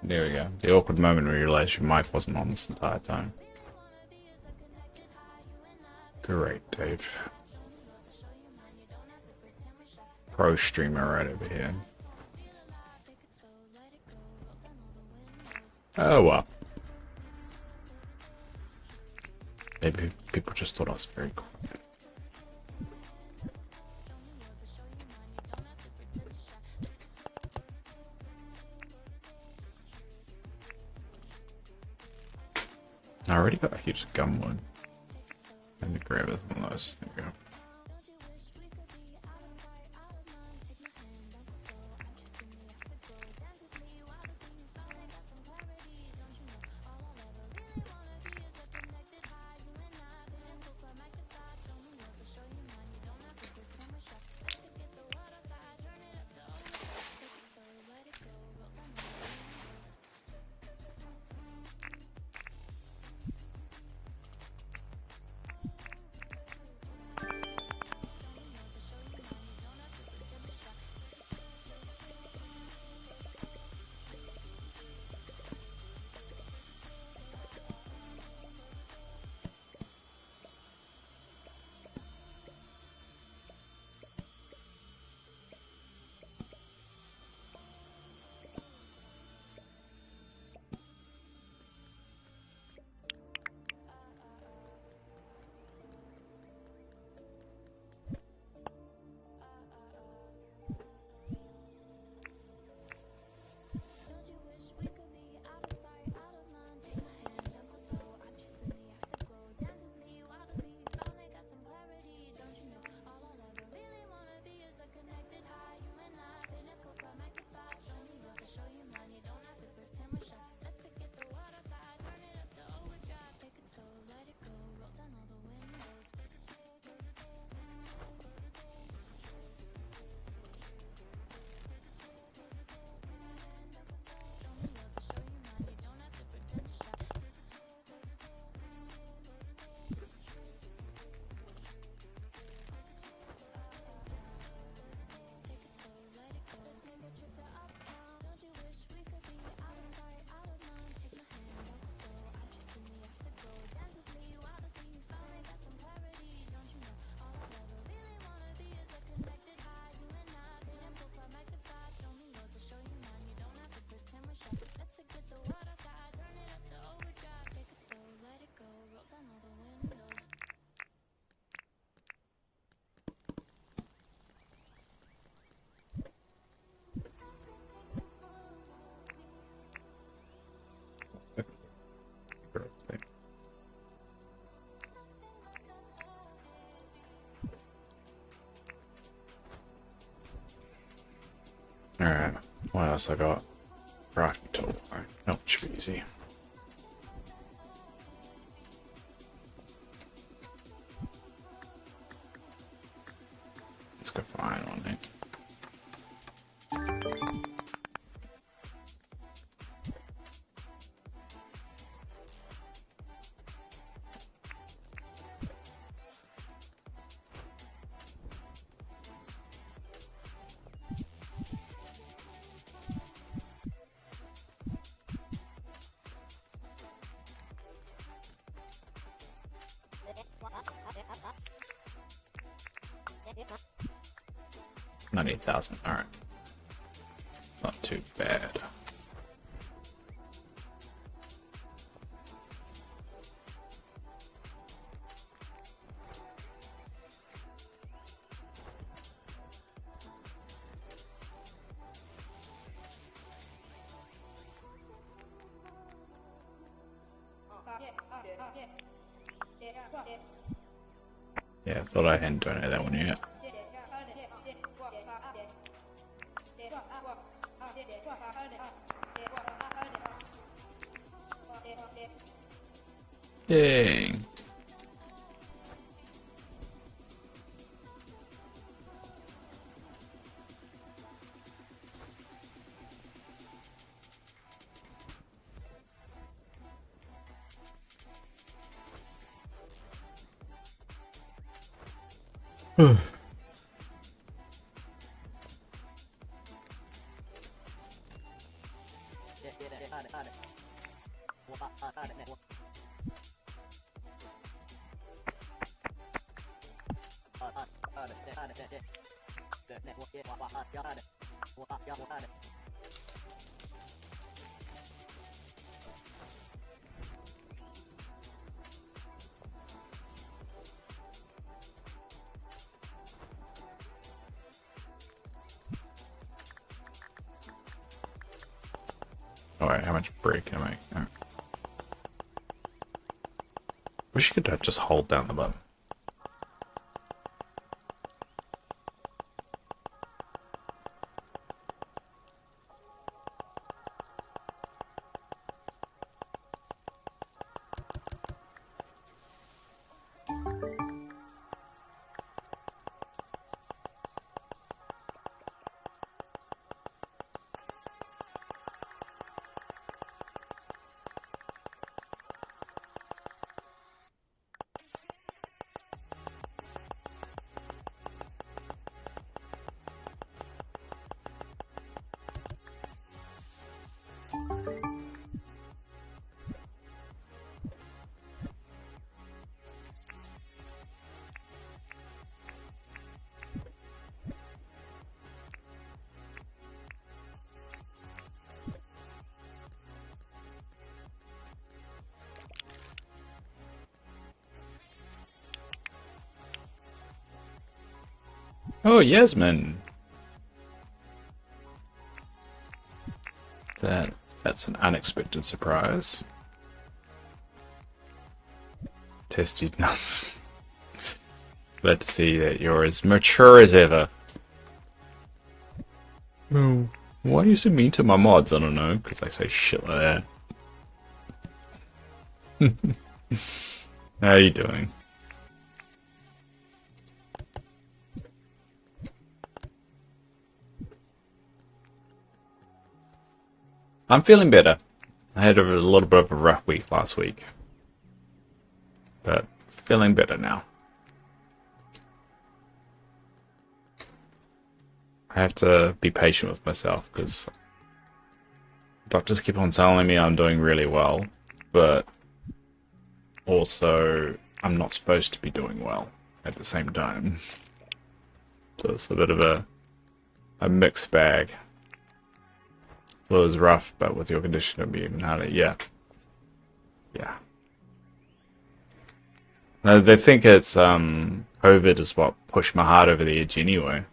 There we go. The awkward moment where you realize your mic wasn't on this entire time. Great, Dave. Pro streamer right over here. Oh well. Maybe people just thought I was very cool. I already got a huge gum one. Let me grab it from those. There we go. Alright, what else I got? Rocky tool. Alright, that should be easy. Let's go for iron on it. $98,000. All right, not too bad. Yeah, I thought I hadn't done that one yet. Dang. Alright, how much break can I make? Oh. Wish you could just hold down the button. Oh, Yasmin! That's an unexpected surprise. Tested nuts. Glad to see that you're as mature as ever. Oh, why are you so mean to my mods? I don't know, because they say shit like that. How are you doing? I'm feeling better. I had a little bit of a rough week last week. But feeling better now. I have to be patient with myself because doctors keep on telling me I'm doing really well, but also I'm not supposed to be doing well at the same time. So it's a bit of a mixed bag. It was rough, but with your condition it'll be even harder. Yeah. Yeah. No, they think it's COVID is what pushed my heart over the edge anyway.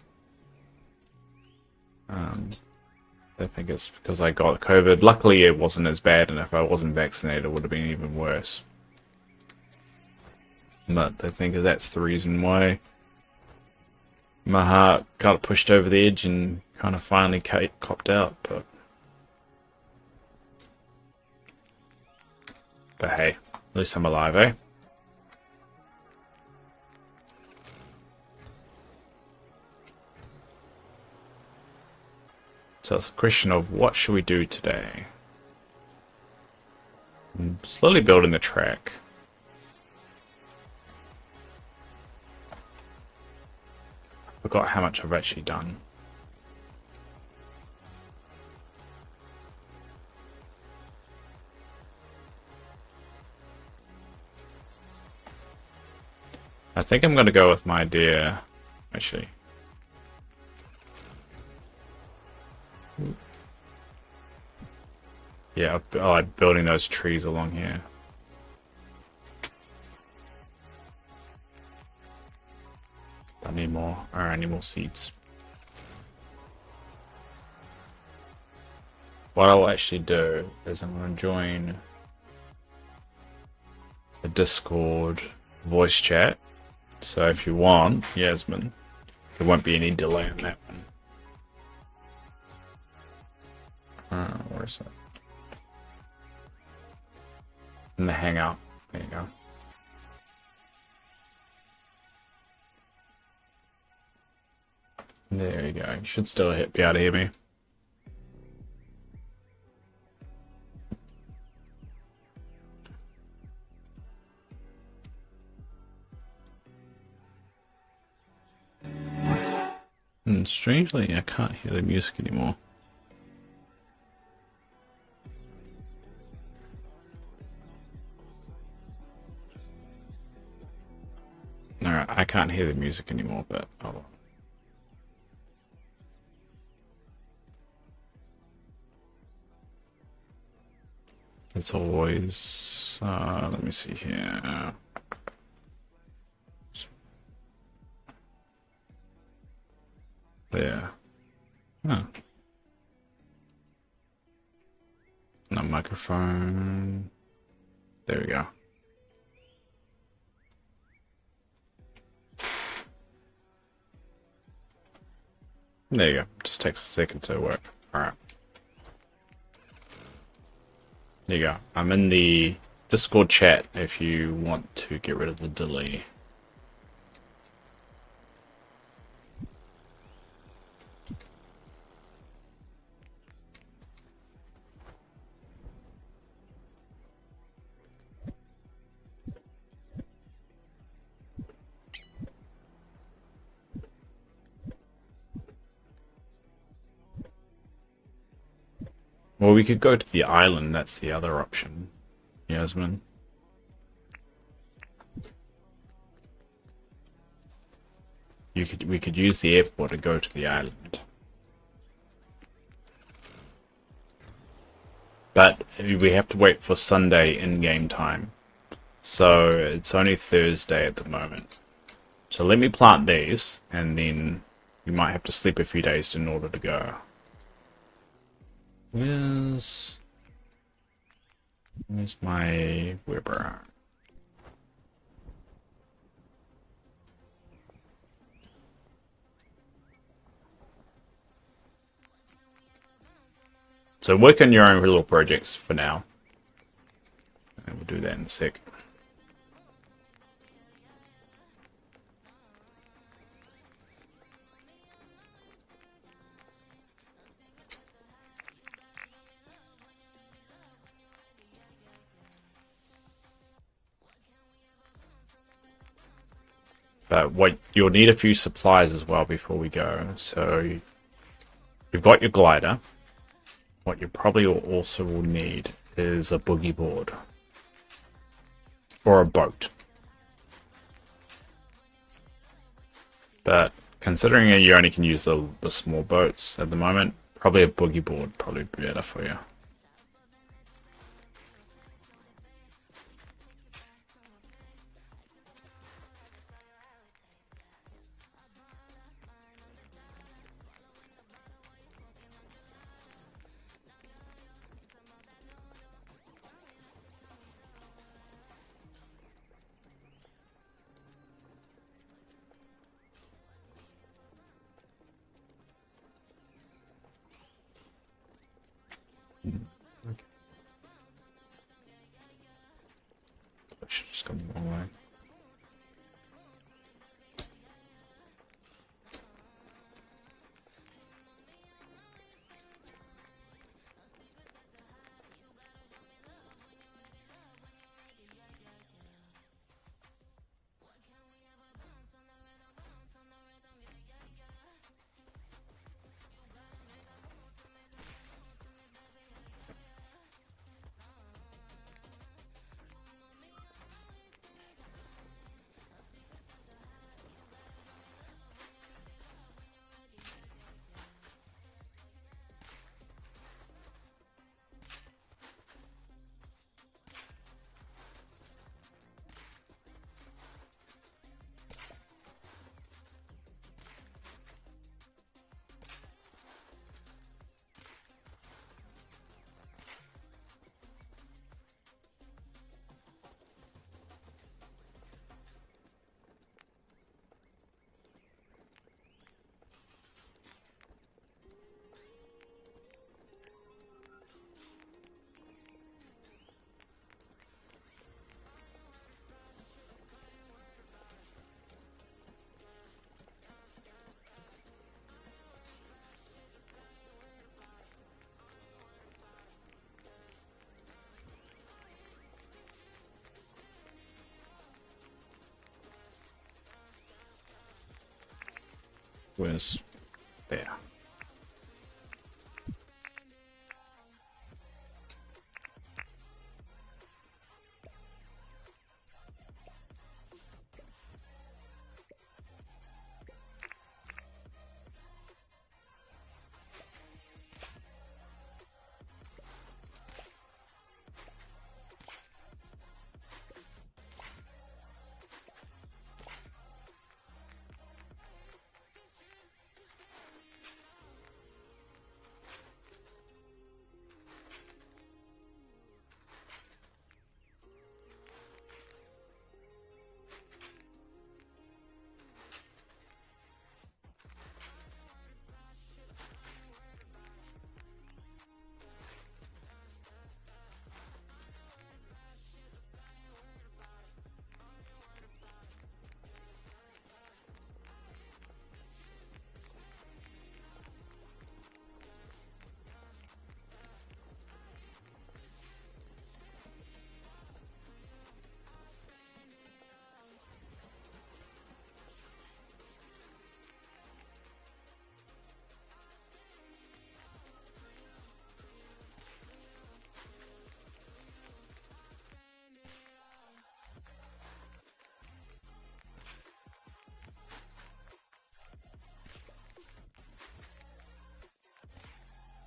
I think it's because I got COVID. Luckily, it wasn't as bad, and if I wasn't vaccinated, it would have been even worse. But I think that's the reason why my heart got pushed over the edge and kind of finally copped out. But hey, at least I'm alive, eh? So it's a question of what should we do today? I'm slowly building the track. I forgot how much I've actually done. I think I'm going to go with my idea, actually. Yeah, I like building those trees along here. I need more, or I need more seeds. What I'll actually do is I'm going to join the Discord voice chat. So if you want, Yasmin, there won't be any delay on that one. Where is it? In the Hangout. There you go. There you go. You should still be able to hear me. And strangely, I can't hear the music anymore. Alright, I can't hear the music anymore, but oh well. It's always, let me see here. There. Huh. No microphone. There we go. There you go. Just takes a second to work. Alright. There you go. I'm in the Discord chat if you want to get rid of the delay. Well, we could go to the island. That's the other option, Yasmin. We could use the airport to go to the island. But we have to wait for Sunday in-game time. So it's only Thursday at the moment. So let me plant these, and then we might have to sleep a few days in order to go. Where's my Weber? So work on your own little projects for now. And we'll do that in a sec. But what you'll need a few supplies as well before we go. So you've got your glider. What you probably also will need is a boogie board or a boat. But considering you only can use the small boats at the moment, probably a boogie board probably be better for you. Okay. I should just go the wrong way. Was there.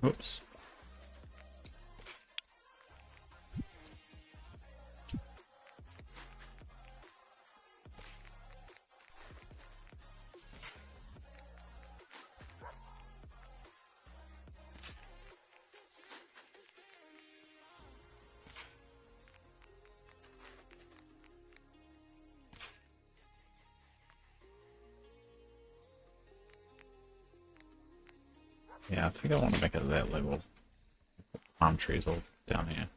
Oops. Yeah, I think I want to make it that level. Palm trees all down here.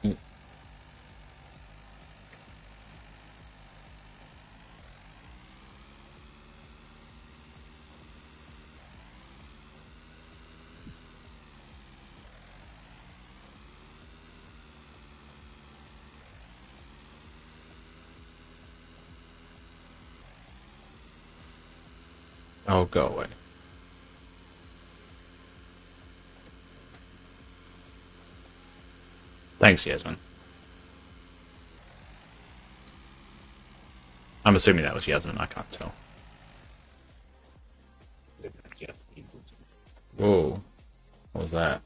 Mm. Oh, go away. Thanks, Yasmin. I'm assuming that was Yasmin, I can't tell. Whoa, what was that?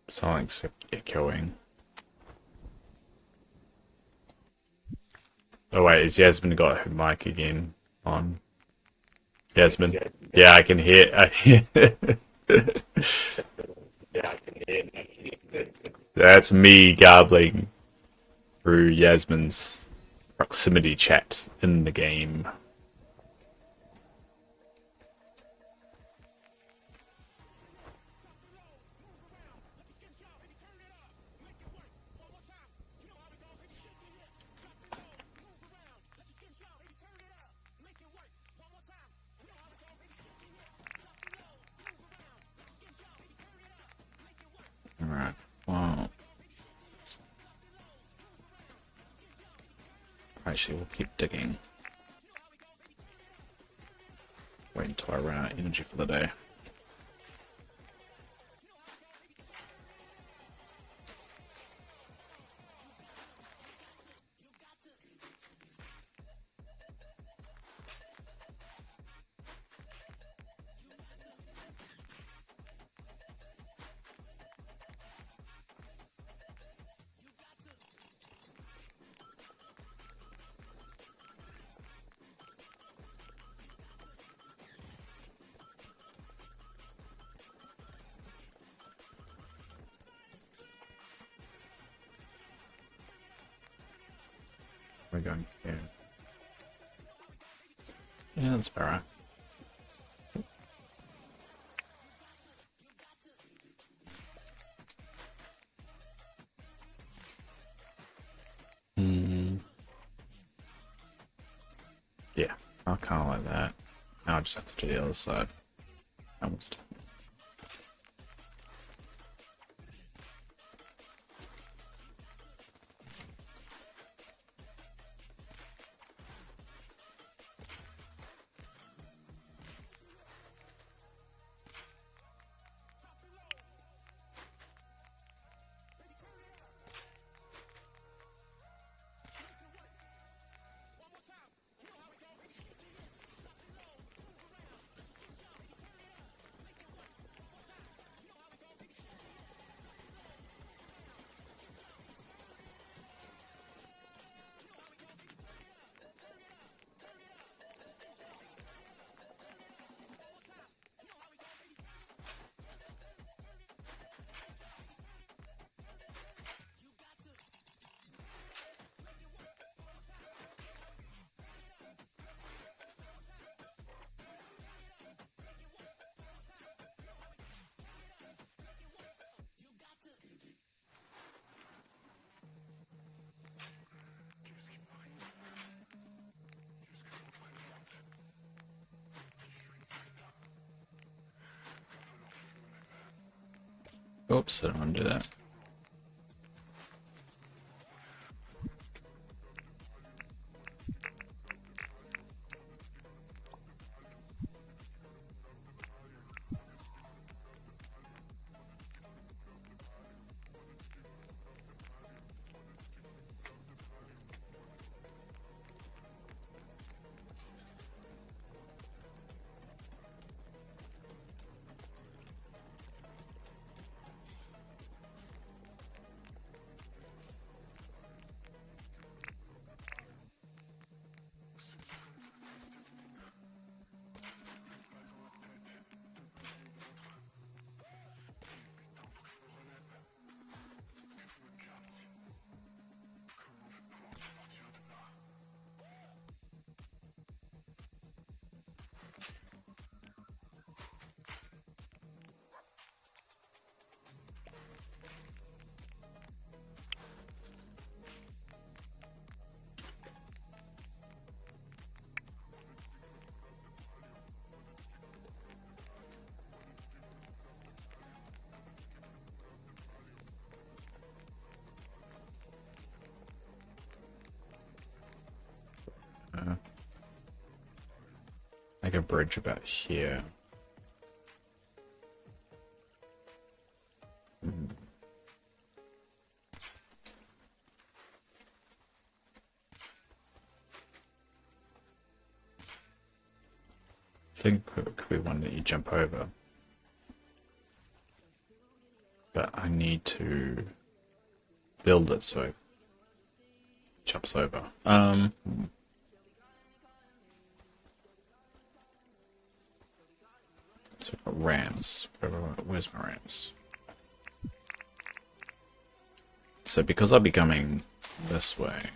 Something's echoing. Oh wait, has Yasmin got her mic again on? Yasmin? Yeah, I can hear. That's me garbling through Yasmin's proximity chat in the game. Alright, well, actually, we'll keep digging. Wait until I run out of energy for the day. We're going here. Yeah, that's alright. Yeah, I kind of like that. Now I just have to do the other side. Almost. Oops, I don't want to do that. Like a bridge about here. I think it could be one that you jump over. But I need to build it so it jumps over. So I've got rams. Where's my rams? So because I'll be coming this way,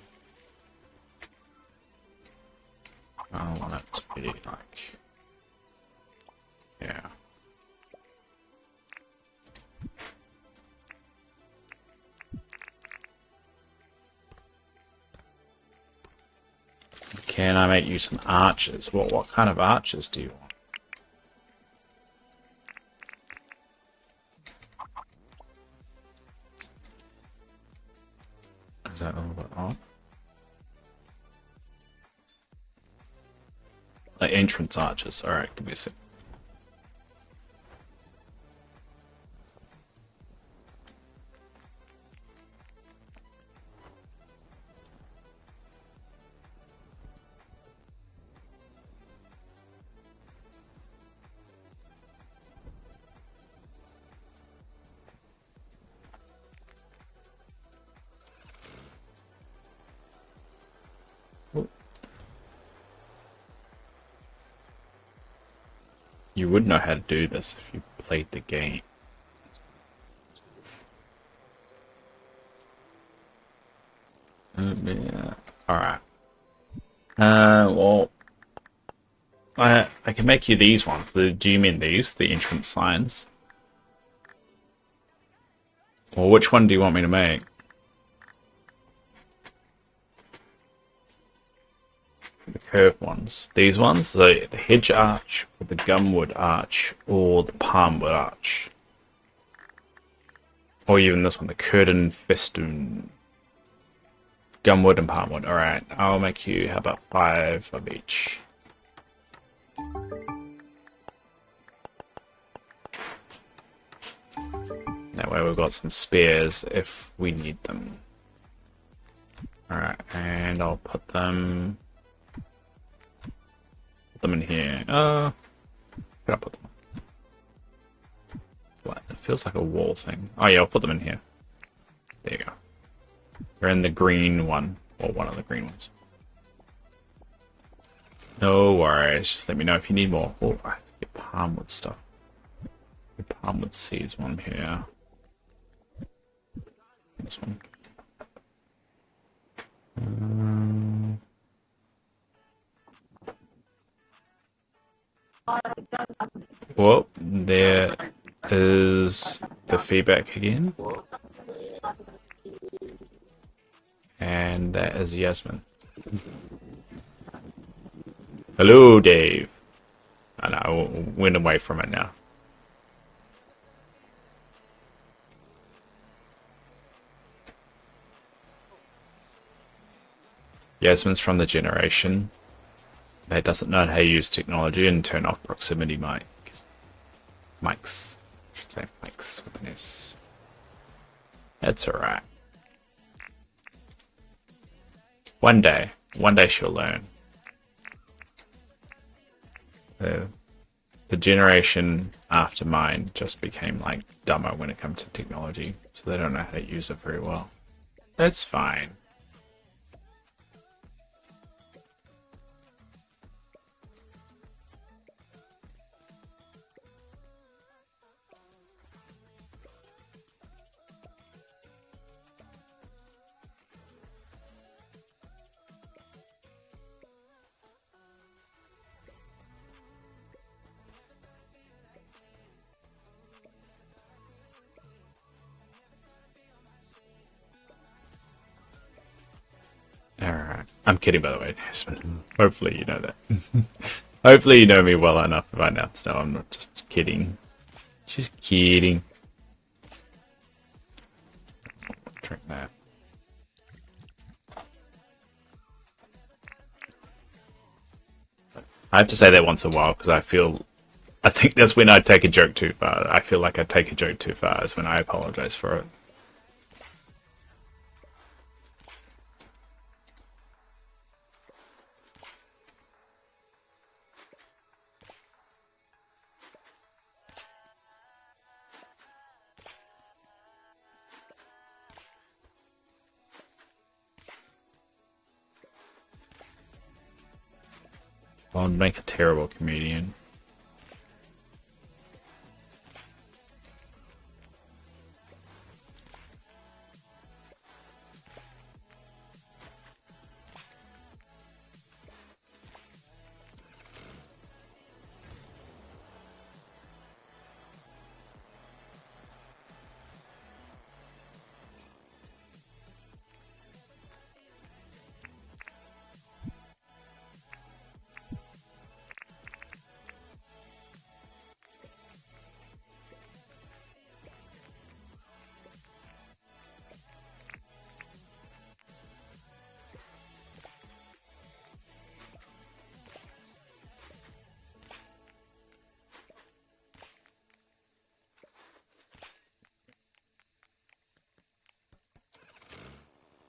I want it to be like, yeah. Can I make you some arches? What kind of arches do you want? Is that a little bit odd? Like entrance arches. Alright, give me a sec. You would know how to do this if you played the game. Yeah. Alright. Well, I can make you these ones. Do you mean these? The entrance signs? Well, which one do you want me to make? The curved ones. These ones? The hedge arch, or the gumwood arch, or the palmwood arch. Or even this one, the curtain festoon. Gumwood and palmwood. Alright, I'll make you, how about 5 of each? That way we've got some spares if we need them. Alright, and I'll put them in here. Where I put them? What? It feels like a wall thing. Oh yeah, I'll put them in here. There you go. They're in the green one, or one of the green ones. No worries, just let me know if you need more. Oh, I have to get palmwood stuff. The palmwood seeds one here. This one. Well, there is the feedback again. And that is Yasmin. Hello, Dave. I know, I went away from it now. Yasmin's from the generation that doesn't know how to use technology and turn off proximity mics. I should say mics with an S. That's alright. One day she'll learn. The generation after mine just became like dumber when it comes to technology, so they don't know how to use it very well. That's fine. Alright. I'm kidding, by the way, Desmond. Hopefully you know that. Hopefully you know me well enough by now to know I'm not just kidding. Just kidding. Drink that. I have to say that once in a while because I think that's when I take a joke too far. I feel like I take a joke too far is when I apologize for it. I'll make a terrible comedian.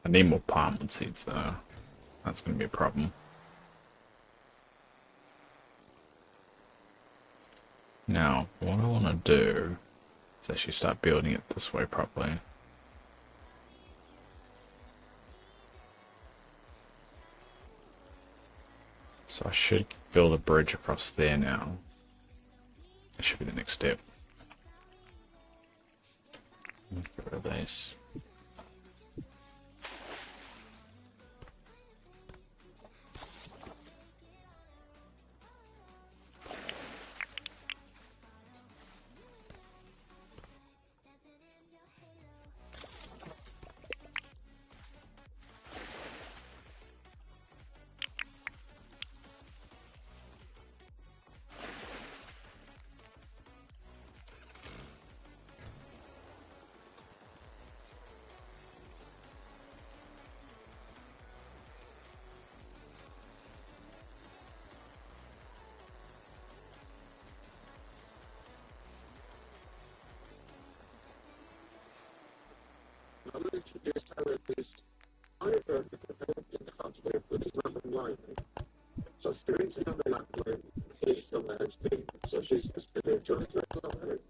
I need more palm seeds though. That's going to be a problem. Now, what I want to do is actually start building it this way properly. So I should build a bridge across there now. That should be the next step. Get rid of these.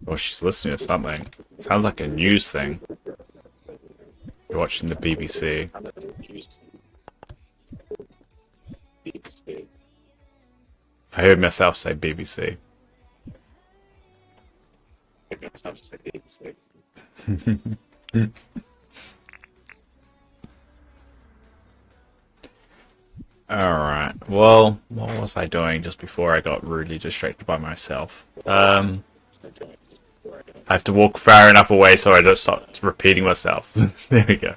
Or she's listening to something. Sounds like a news thing. You're watching the BBC. I heard myself say BBC. Alright, well, what was I doing just before I got rudely distracted by myself? I have to walk far enough away so I don't start repeating myself. There we go.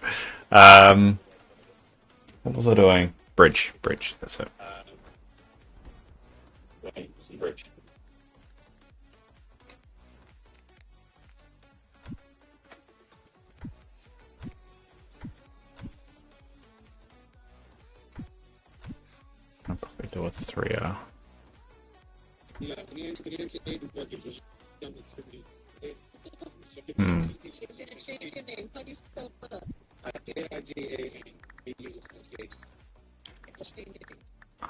What was I doing? Bridge, that's it. I'll probably do a 3-er.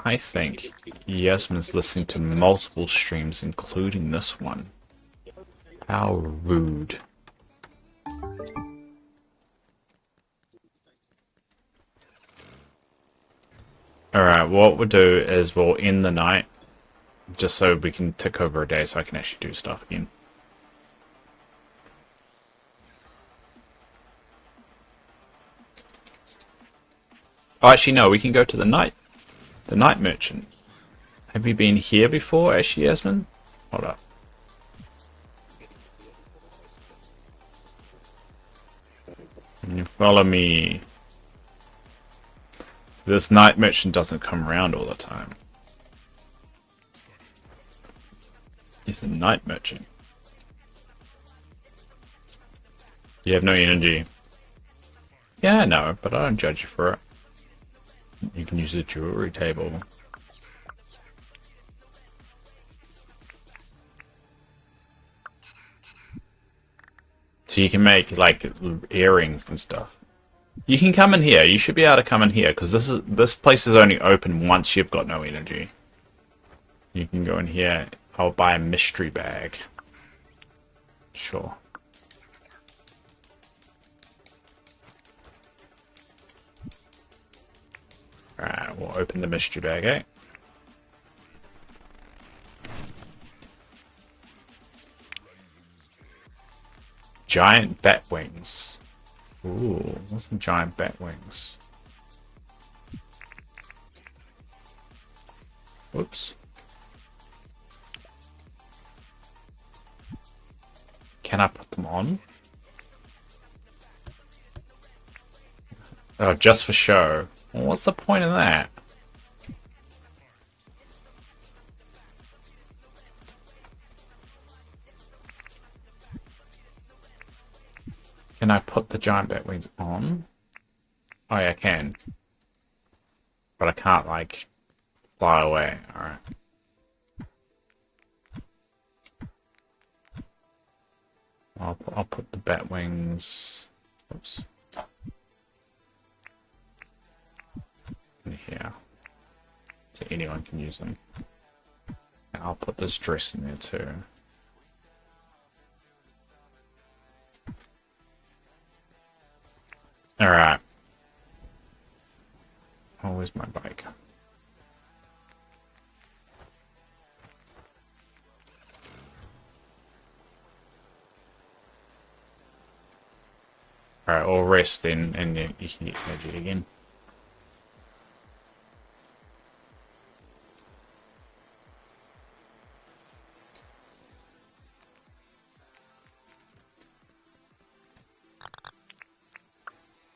I think Yasmin's listening to multiple streams, including this one. How rude. Alright, what we'll do is we'll end the night, just so we can tick over a day so I can actually do stuff again. Oh, actually no, we can go to the night merchant. Have you been here before, actually, Yasmin? Hold up. Can you follow me? This night merchant doesn't come around all the time. He's a night merchant. You have no energy. Yeah, I know, but I don't judge you for it. You can use the jewelry table. So you can make, like, earrings and stuff. You can come in here. You should be able to come in here, because this place is only open once you've got no energy. You can go in here. I'll buy a mystery bag. Sure. Alright, we'll open the mystery bag, eh? Giant bat wings. Ooh, what's some giant bat wings? Whoops. Can I put them on? Oh, just for show. Well, what's the point of that? Can I put the giant bat wings on? Oh yeah, I can. But I can't, like, fly away. Alright. I'll put the bat wings... Oops. In here. So anyone can use them. And I'll put this dress in there too. Alright. Oh, where's my bike? Alright, we'll rest then, and then you can get energy again.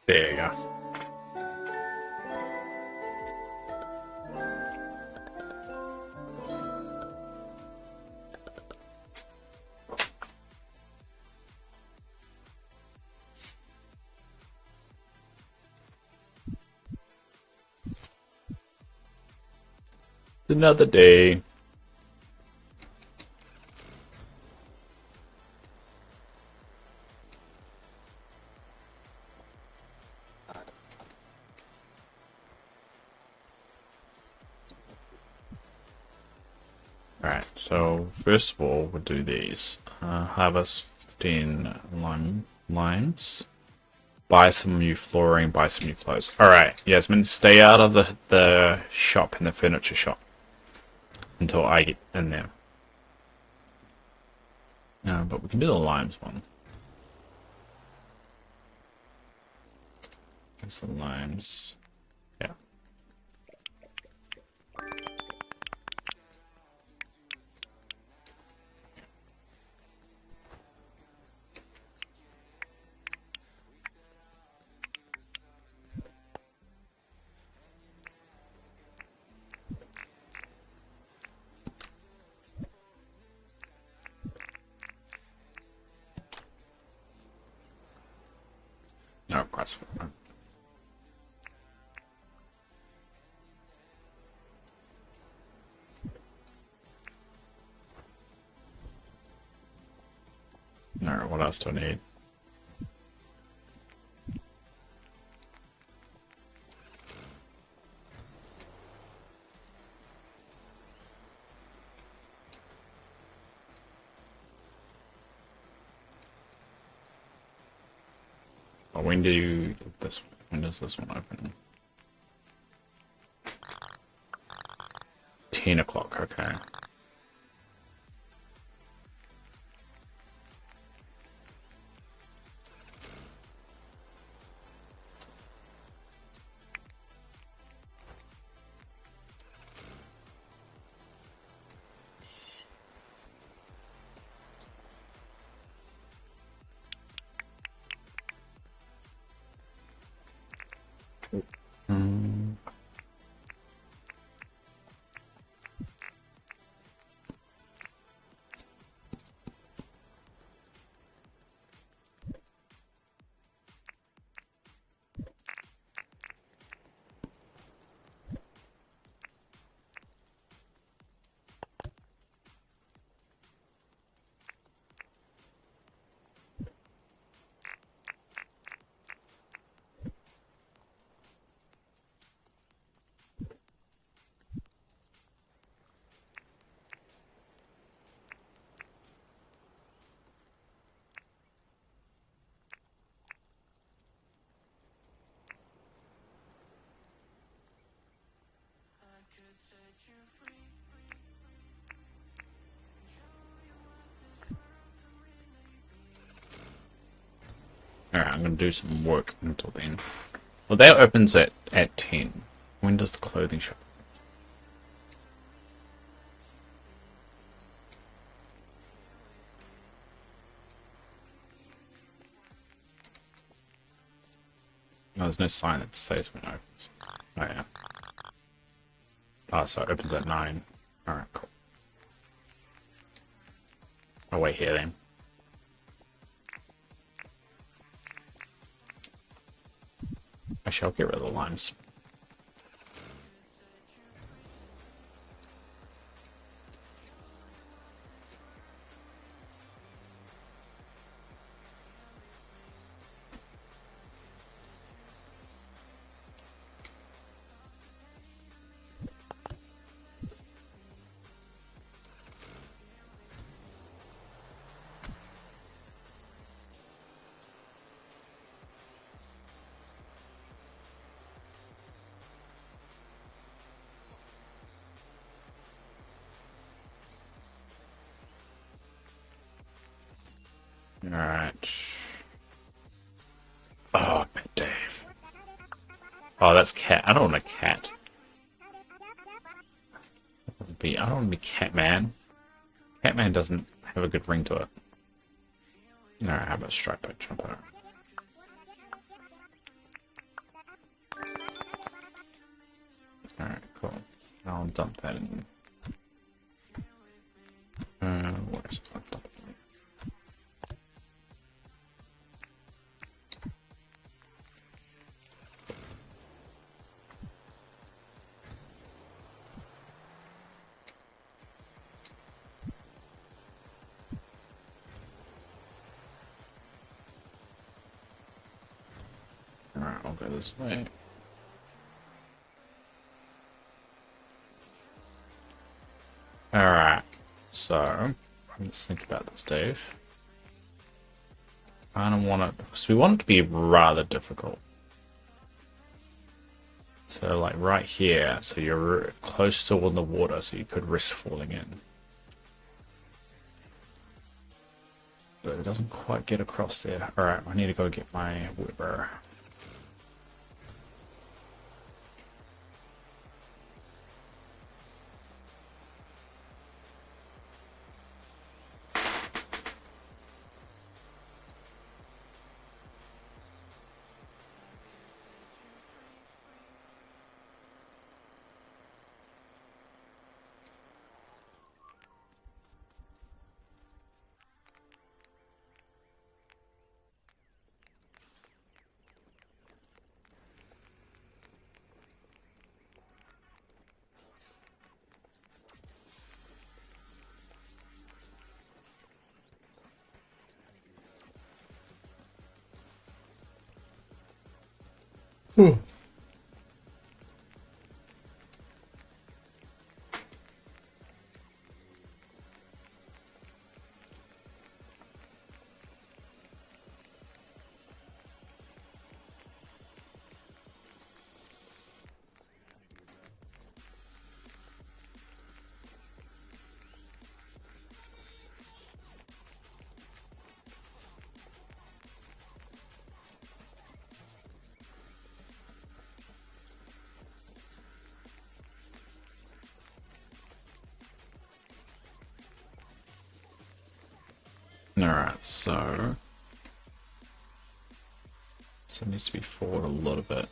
There you go. Another day. So first of all, we'll do these. Harvest 15 limes. Buy some new flooring, buy some new clothes. Alright, Yasmin, stay out of the shop, in the furniture shop. Until I get in there. But we can do the limes one. There's the limes. Yeah. No, that's fine. Alright, what else do I need? Oh, when does this one open? 10 o'clock, okay. Mm. Alright, I'm gonna do some work until then. Well, that opens at 10. When does the clothing shop? No, there's no sign that says when it opens. Oh, yeah. Oh, so it opens at 9. Alright, cool. I'll wait here then. I shall get rid of the limes. Alright. Oh, Pet Dave. Oh, that's cat. I don't want a cat. I don't want to be Catman. Catman doesn't have a good ring to it. Alright, how about Striper? Jumper? Alright, cool. I'll dump that in. Where's it? I'll dump it in. Alright, I'll go this way. Alright. So, let's think about this, Dave. I don't want it, because we want it to be rather difficult. So, like right here, so you're close to the water, so you could risk falling in. But it doesn't quite get across there. Alright, I need to go get my whipper. Alright, so it needs to be forward a little bit.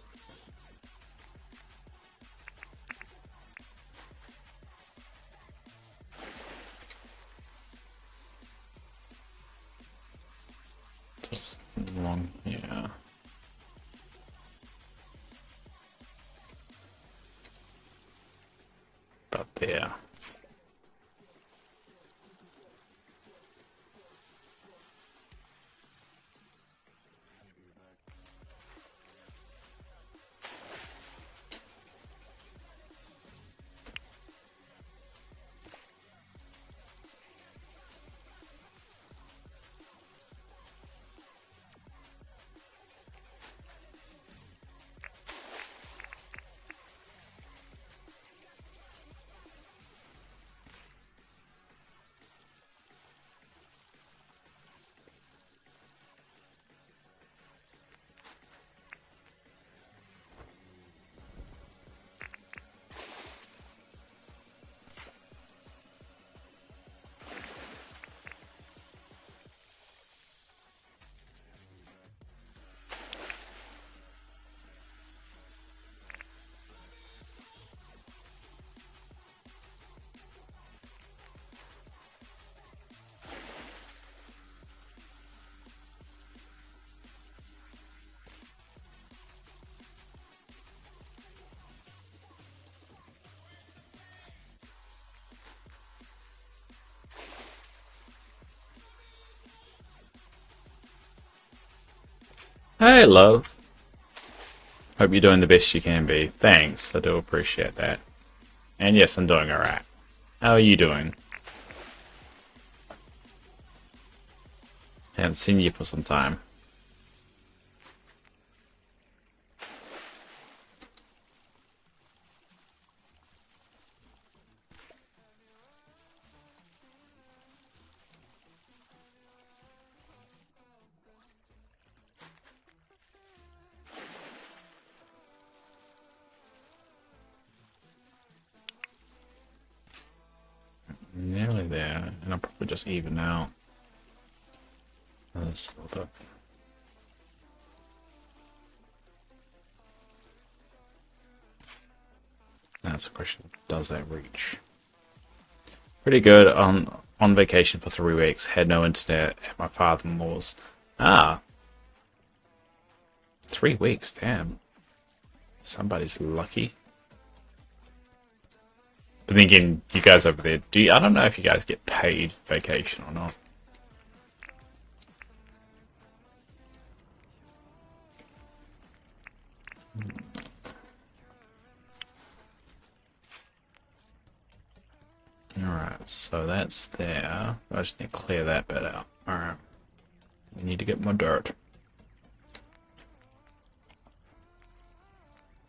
Just along here. About there. Hey, love. Hope you're doing the best you can be. Thanks, I do appreciate that. And yes, I'm doing alright. How are you doing? Haven't seen you for some time. Nearly there, and I'll probably just even out. This a little bit. That's the question. Does that reach? Pretty good. On vacation for 3 weeks. Had no internet at my father-in-law's. Ah. 3 weeks, damn. Somebody's lucky. But then again, you guys over there, I don't know if you guys get paid vacation or not. Alright, So that's there. I just need to clear that bit out. Alright. We need to get more dirt.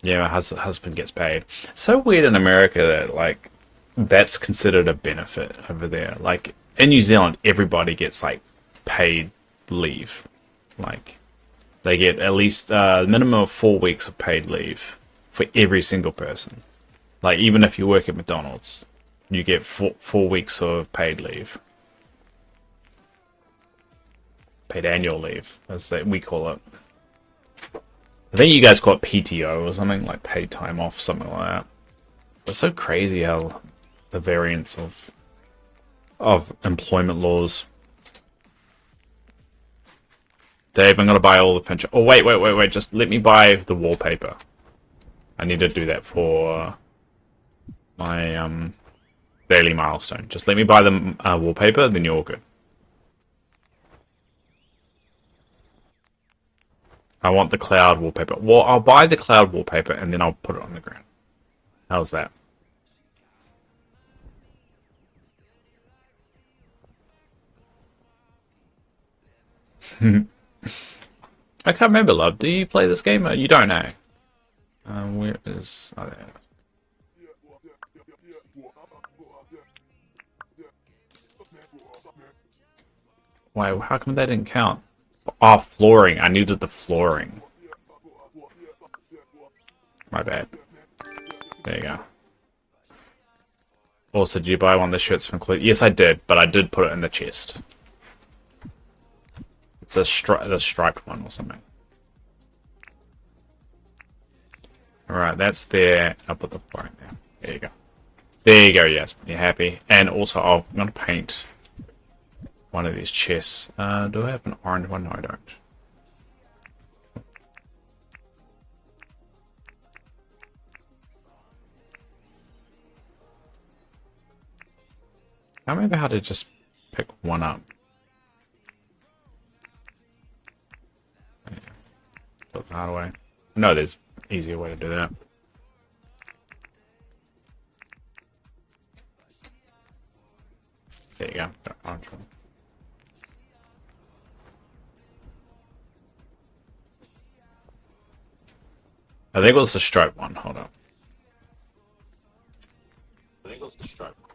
Yeah, my husband gets paid. It's so weird in America that, like, that's considered a benefit over there. Like, in New Zealand, everybody gets, like, paid leave. Like, they get at least a minimum of 4 weeks of paid leave for every single person. Like, even if you work at McDonald's, you get four weeks of paid leave. Paid annual leave, as we call it. I think you guys call it PTO or something, like paid time off, something like that. It's so crazy how the variance of employment laws. Dave, I'm gonna buy all the picture. Oh wait! Just let me buy the wallpaper. I need to do that for my daily milestone. Just let me buy the wallpaper, then you're all good. I want the cloud wallpaper. Well, I'll buy the cloud wallpaper and then I'll put it on the ground. How's that? I can't remember, love. Do you play this game? You don't know. Where is... Oh, there. Why? How come that didn't count? Oh, flooring. I needed the flooring. My bad. There you go. Also, did you buy one of the shirts from Cle? Yes, I did, but I did put it in the chest. It's a the striped one or something. Alright, that's there. I'll put the flooring there. There you go. There you go, yes. You're happy. And also, I'm going to paint one of these chests. Do I have an orange one? No, I don't. I remember how to just pick one up. Put the hard way. No, there's easier way to do that. There you go. Orange one. I think it was the stripe one. Hold up. I think it was the stripe one.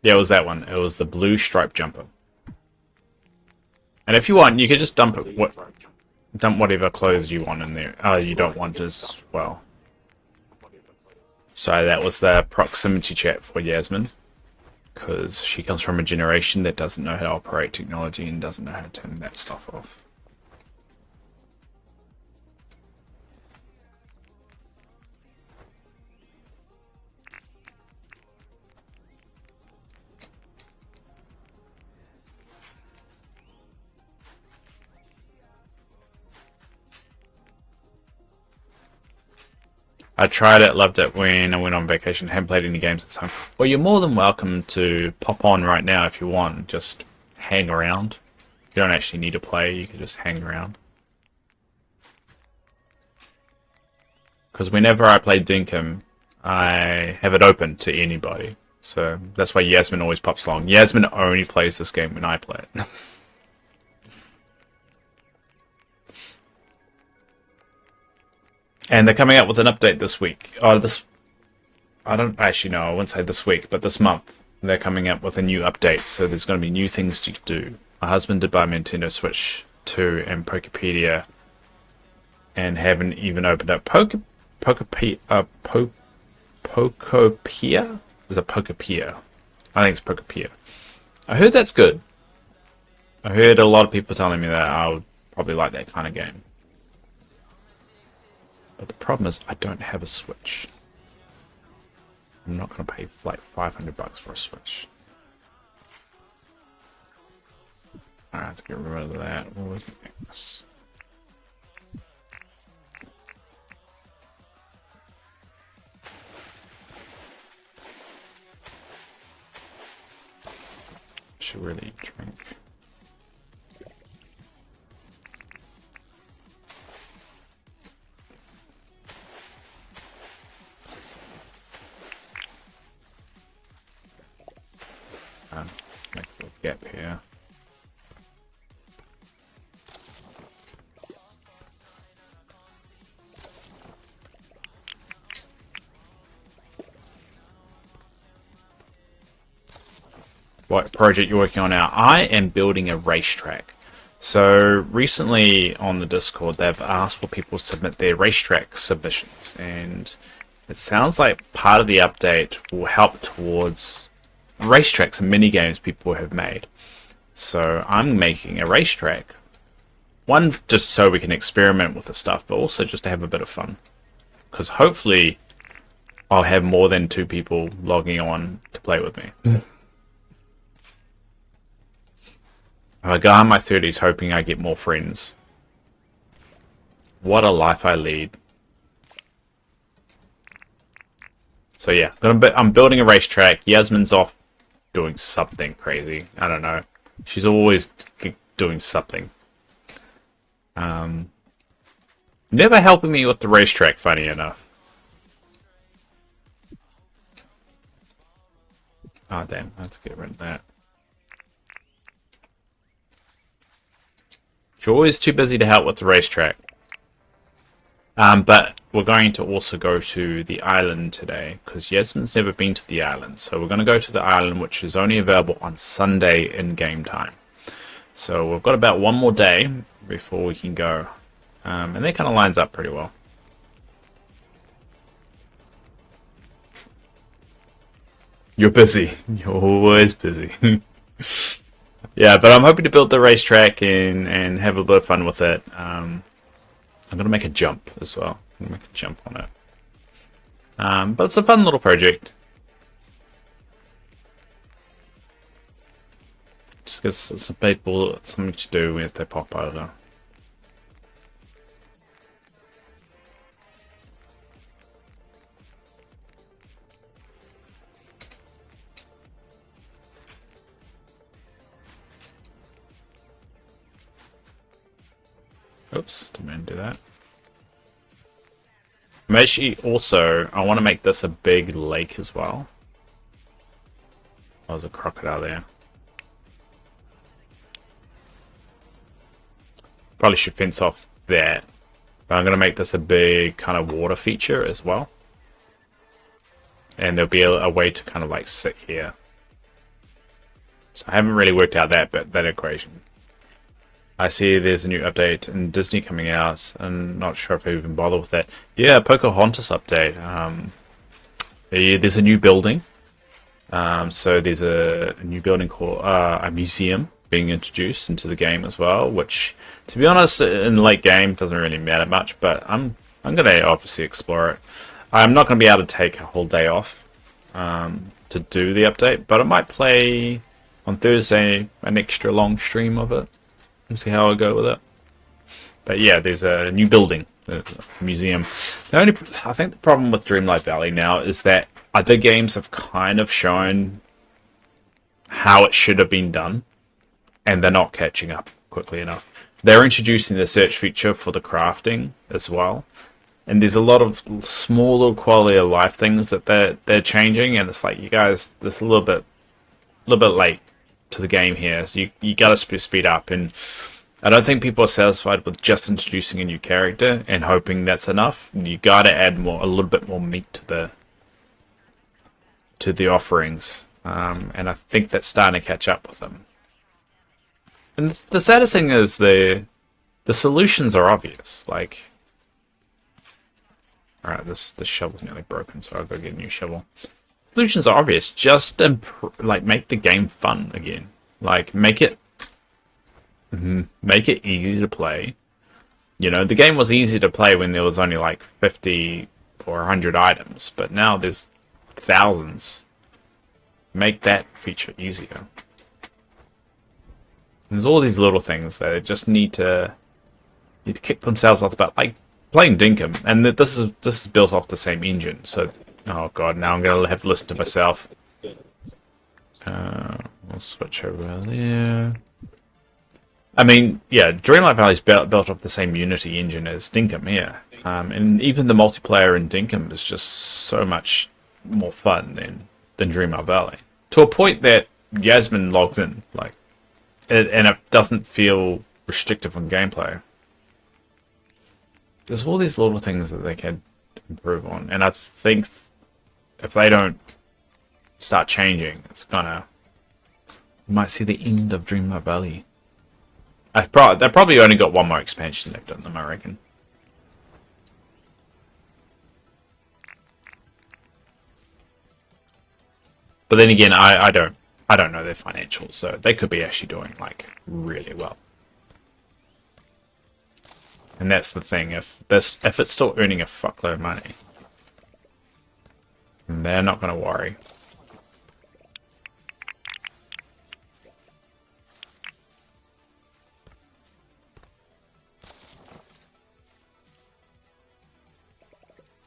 Yeah, it was that one. It was the blue stripe jumper. And if you want, you could just dump it. Dump whatever clothes you want in there. You don't want as well. So that was the proximity chat for Yasmin, because she comes from a generation that doesn't know how to operate technology and doesn't know how to turn that stuff off. I tried it, loved it when I went on vacation, haven't played any games this time. Well, you're more than welcome to pop on right now if you want, just hang around. You don't actually need to play, you can just hang around. Because whenever I play Dinkum, I have it open to anybody. So that's why Yasmin always pops along. Yasmin only plays this game when I play it. And they're coming out with an update this week. I don't actually know, I wouldn't say this week, but this month they're coming out with a new update, so there's going to be new things to do. My husband did buy Nintendo Switch 2 and Pokepedia, and haven't even opened up Pokopia? Is it Pokopia? I think it's Pokopia. I heard that's good. I heard a lot of people telling me that I would probably like that kind of game. But the problem is, I don't have a Switch. I'm not going to pay like $500 for a Switch. Alright, let's get rid of that. What was next? Should really drink. what project you're working on now. I am building a racetrack. So recently on the Discord, they've asked for people to submit their racetrack submissions, and it sounds like part of the update will help towards racetracks and mini games people have made. So I'm making a racetrack. One, just so we can experiment with the stuff, but also just to have a bit of fun. Because hopefully I'll have more than 2 people logging on to play with me. I go in my 30s hoping I get more friends. What a life I lead. So yeah, I'm building a racetrack. Yasmin's off doing something crazy. I don't know. She's always doing something. Never helping me with the racetrack, funny enough. Oh damn, I have to get rid of that. She's always too busy to help with the racetrack. But we're going to also go to the island today, because Yasmin's never been to the island. So we're going to go to the island, which is only available on Sunday in game time. So we've got about 1 more day before we can go. And that kind of lines up pretty well. You're busy. You're always busy. Yeah, but I'm hoping to build the racetrack and have a bit of fun with it. I'm going to make a jump as well. I'm going to make a jump on it. But it's a fun little project. Just gives some people something to do if they pop over. Oops, didn't mean to do that. I'm actually also, I want to make this a big lake as well. Oh, there's a crocodile there. Probably should fence off that. But I'm going to make this a big kind of water feature as well. And there'll be a way to kind of like sit here. So I haven't really worked out that equation. I see there's a new update in Disney coming out. I'm not sure if I even bother with that. Yeah, Pocahontas update. There's a new building. So there's a new building called a museum being introduced into the game as well, which, to be honest, in the late game doesn't really matter much, but I'm going to obviously explore it. I'm not going to be able to take a whole day off to do the update, but I might play on Thursday an extra long stream of it and see how I go with it. But yeah, there's a new building, a museum. I think the problem with Dreamlight Valley now is that other games have kind of shown how it should have been done, and they're not catching up quickly enough. They're introducing the search feature for the crafting as well, and there's a lot of small little quality of life things that they're changing, and it's like, you guys, this is a little bit late to the game here, so you gotta speed up. And I don't think people are satisfied with just introducing a new character and hoping that's enough. You gotta add a little bit more meat to the offerings, and I think that's starting to catch up with them. And the saddest thing is the solutions are obvious. Like, alright, this shovel's nearly broken, so I'll go get a new shovel. Solutions are obvious. Just make the game fun again. Like, make it easy to play. You know, the game was easy to play when there was only like 50 or 100 items, but now there's thousands. Make that feature easier. There's all these little things that just need to kick themselves off the butt, like playing Dinkum, and this is built off the same engine. So, oh god, now I'm gonna have to listen to myself. We'll switch over there. I mean, yeah, Dreamlight Valley is built off the same Unity engine as Dinkum, yeah. And even the multiplayer in Dinkum is just so much more fun than Dreamlight Valley, to a point that Yasmin logs in, like. And it doesn't feel restrictive on gameplay. There's all these little things that they can improve on, and I think if they don't start changing, it's gonna You might see the end of Dreamlight Valley. They've probably only got one more expansion left in them, I reckon. But then again, I don't know their financials, so they could be actually doing like really well. And that's the thing, if it's still earning a fuckload of money, they're not going to worry.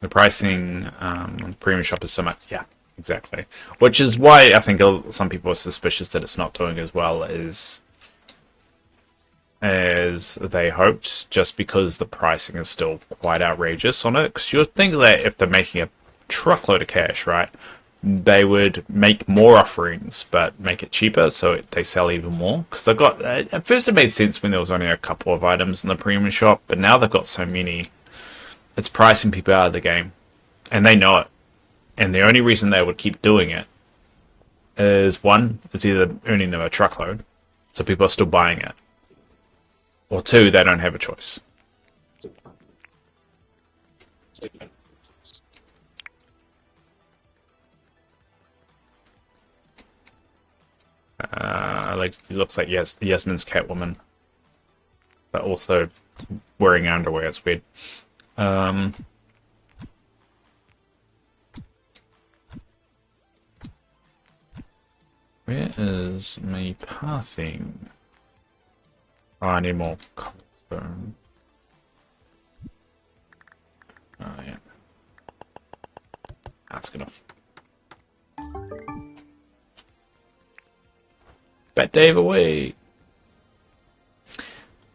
The pricing on the premium shop is so much, yeah, exactly. Which is why I think some people are suspicious that it's not doing as well as they hoped, just because the pricing is still quite outrageous on it. Because you'd think that if they're making a truckload of cash, right, they would make more offerings but make it cheaper so they sell even more. Because they've got, at first it made sense when there was only a couple of items in the premium shop, but now they've got so many, it's pricing people out of the game, and they know it. And the only reason they would keep doing it is, one, it's either earning them a truckload, so people are still buying it, or two, they don't have a choice. Like, it looks like Yasmin's Catwoman, but also wearing underwear. It's weird. Where is my pathing? Oh, I need more cobblestone. Oh, yeah. That's good enough. Bet Dave away!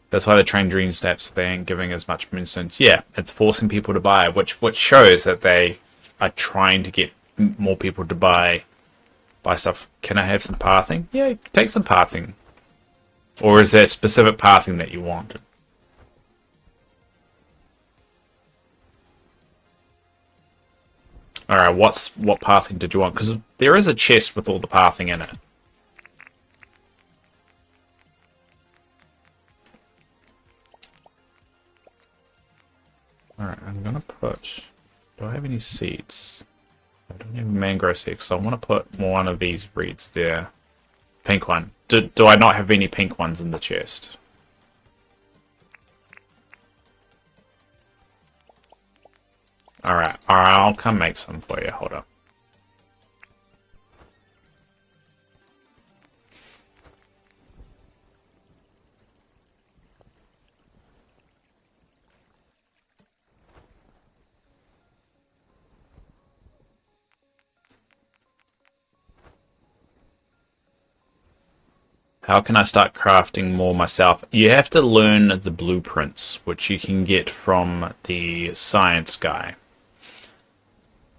That's why they train dream steps. They ain't giving as much moonstones. Yeah, it's forcing people to buy, which shows that they are trying to get more people to buy stuff. Can I have some pathing? Yeah, take some pathing. Or is there specific pathing that you want? Alright, what pathing did you want? Because there is a chest with all the pathing in it. Alright, I'm gonna put... Do I have any seeds? I don't have mangrove seeds, so I want to put one of these reeds there. Pink one. Do I not have any pink ones in the chest? Alright, I'll come make some for you. Hold up. How can I start crafting more myself? You have to learn the blueprints, which you can get from the science guy.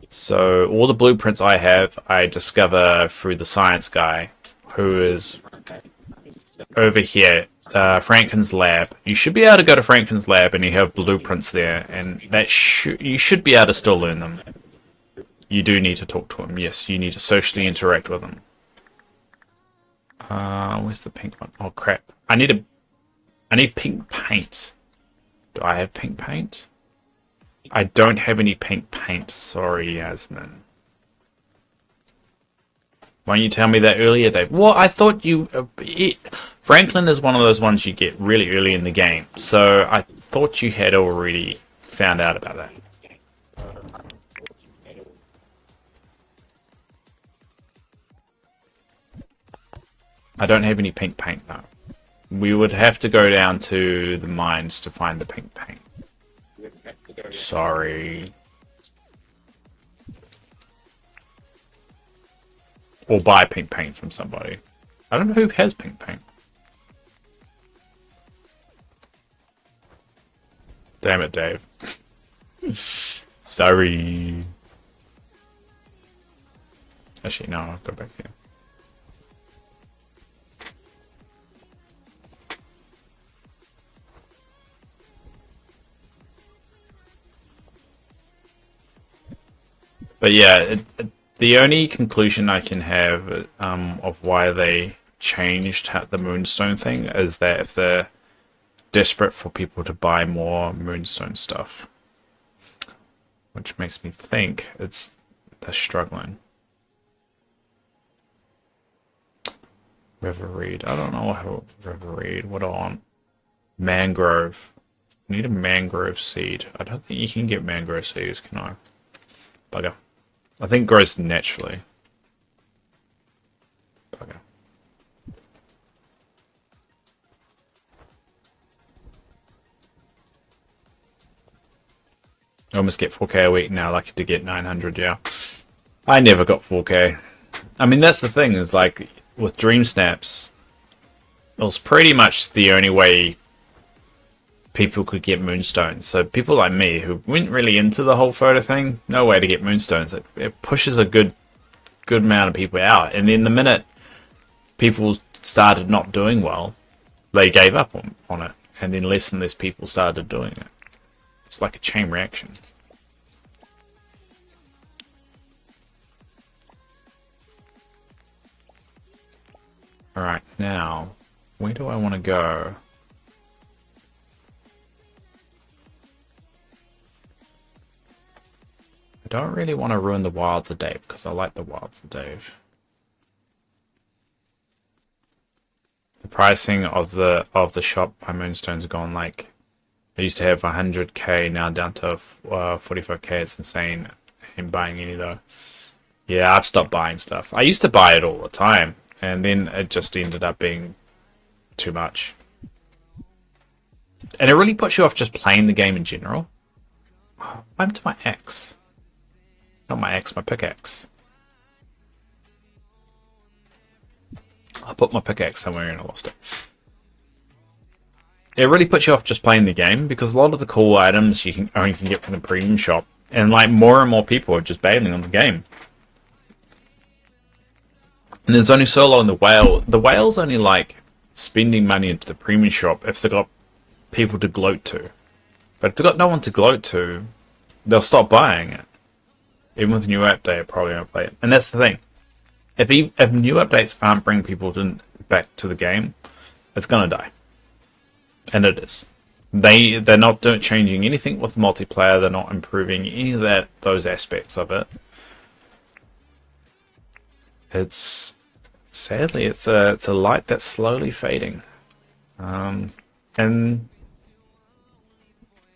So all the blueprints I have, I discover through the science guy, who is over here, Franklin's lab. You should be able to go to Franklin's lab and you have blueprints there, and you should be able to still learn them. You do need to talk to him. Yes, you need to socially interact with him. Where's the pink one? Oh crap! I need pink paint. Do I have pink paint? I don't have any pink paint. Sorry, Yasmin. Why don't you tell me that earlier, Dave? Well, I thought you... Franklin is one of those ones you get really early in the game, so I thought you had already found out about that. I don't have any pink paint, though. We would have to go down to the mines to find the pink paint. Sorry. Or buy pink paint from somebody. I don't know who has pink paint. Damn it, Dave. Sorry. Actually, no, I'll go back here. But yeah, the only conclusion I can have of why they changed the Moonstone thing is that if they're desperate for people to buy more Moonstone stuff, which makes me think they're struggling. River Reed. I don't know how River Reed. What do I want? Mangrove. Need a mangrove seed. I don't think you can get mangrove seeds, can I? Bugger. I think it grows naturally. Bugger. I almost get 4K a week now, lucky to get 900, yeah. I never got 4K. I mean, that's the thing, is like, with Dream Snaps, it was pretty much the only way people could get moonstones. So people like me who weren't really into the whole photo thing, no way to get moonstones. It pushes a good amount of people out, and then the minute people started not doing well, they gave up on it, and then less and less people started doing it. It's like a chain reaction. Alright, now, where do I want to go? I don't really want to ruin the Wilds of Dave, because I like the Wilds of Dave. The pricing of the shop, my Moonstone's gone like, I used to have 100k, now down to 45k. It's insane. I ain't buying any though. Yeah, I've stopped buying stuff. I used to buy it all the time, and then it just ended up being too much. And it really puts you off just playing the game in general. What happened to my axe? Not my axe, my pickaxe. I put my pickaxe somewhere and I lost it. It really puts you off just playing the game, because a lot of the cool items you only can get from the premium shop, and like more and more people are just bailing on the game. And there's only so long the whale. The whale's only like spending money into the premium shop if they've got people to gloat to. But if they've got no one to gloat to, they'll stop buying it. Even with a new update, it probably won't play it. And that's the thing. If new updates aren't bringing people back to the game, it's gonna die. And it is. They're not changing anything with multiplayer. They're not improving any of those aspects of it. It's sadly it's a light that's slowly fading, and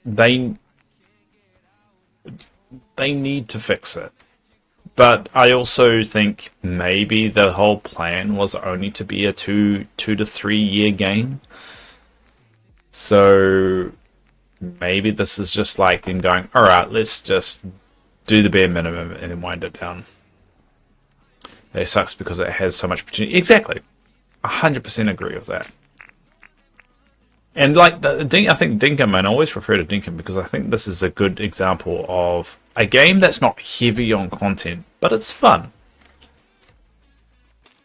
they need to fix it. But I also think maybe the whole plan was only to be a 2 to 3 year game. So maybe this is just like them going, alright, let's just do the bare minimum and then wind it down. It sucks because it has so much potential. Exactly. 100% agree with that. And like, I think Dinkum, and I always refer to Dinkum because I think this is a good example of a game that's not heavy on content, but it's fun.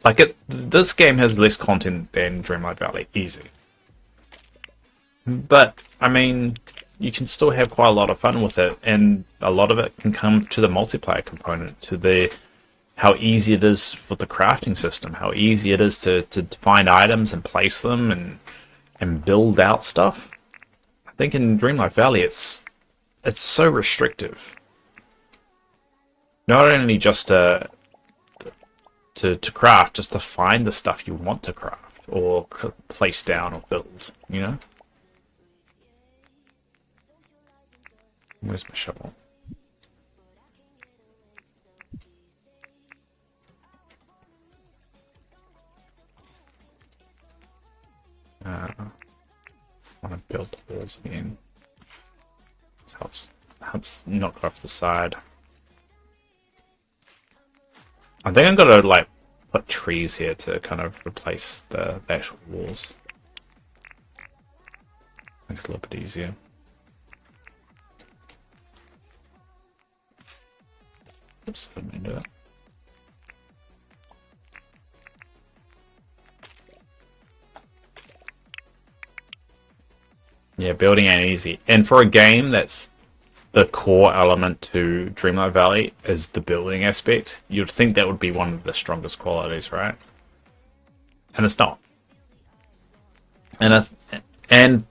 Like, this game has less content than Dreamlight Valley, easy. But, I mean, you can still have quite a lot of fun with it, and a lot of it can come to the multiplayer component, to how easy it is for the crafting system, how easy it is to find items and place them and build out stuff. I think in Dreamlight Valley it's so restrictive. Not only just to craft, just to find the stuff you want to craft or place down or build, you know? Where's my shovel? I want to build the walls again. This helps knock off the side. I think I'm gonna like put trees here to kind of replace the actual walls. Makes it a little bit easier. Oops, I didn't mean to do that. Yeah, building ain't easy. And for a game that's the core element to Dreamlight Valley is the building aspect, you'd think that would be one of the strongest qualities, right? and it's not. And and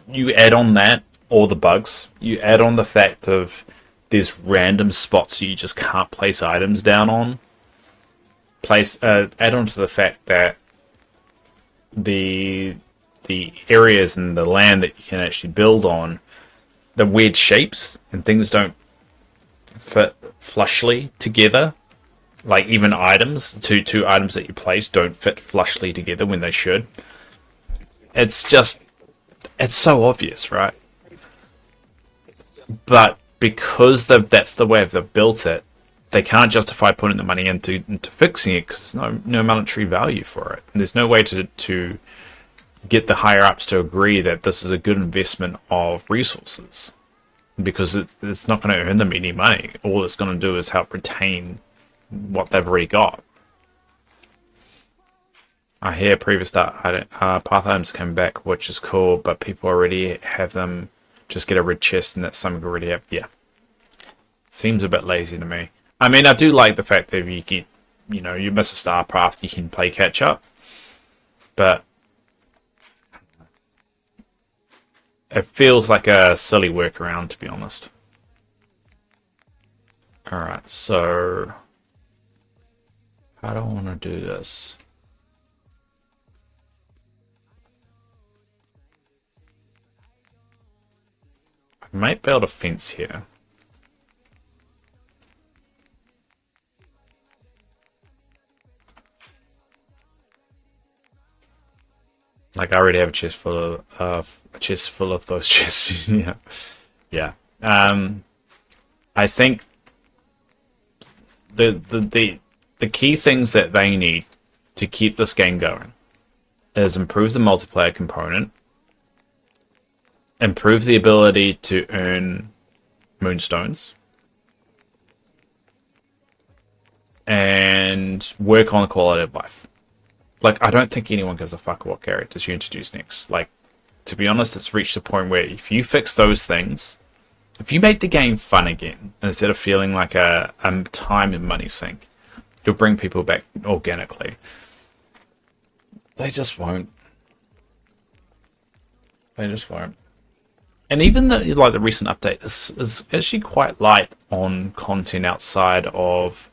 you add on that all the bugs. You add on the fact of there's random spots you just can't place items down on. Add on to the fact that the areas and the land that you can actually build on, the weird shapes and things don't fit flushly together. Like even items, two items that you place don't fit flushly together when they should. It's just, it's so obvious, right? But because that's the way they've built it, they can't justify putting the money into fixing it because there's no monetary value for it. And there's no way to get the higher ups to agree that this is a good investment of resources, because it's not going to earn them any money. All it's going to do is help retain what they've already got. I hear previous path items come back, which is cool, but people already have them. Just get a red chest and that's something we already have. Yeah, seems a bit lazy to me. I mean, I do like the fact that if you get, you miss a star path, you can play catch up, but it feels like a silly workaround, to be honest. Alright, so how do I want to do this? I might build a fence here. Like, I already have a chest full of those chests. Yeah, yeah. I think the key things that they need to keep this game going is improve the multiplayer component, improve the ability to earn moonstones, and work on the quality of life. Like, I don't think anyone gives a fuck what characters you introduce next. Like, to be honest, it's reached a point where if you fix those things, if you make the game fun again, instead of feeling like a time and money sink, you'll bring people back organically. They just won't. They just won't. And even the recent update is actually quite light on content outside of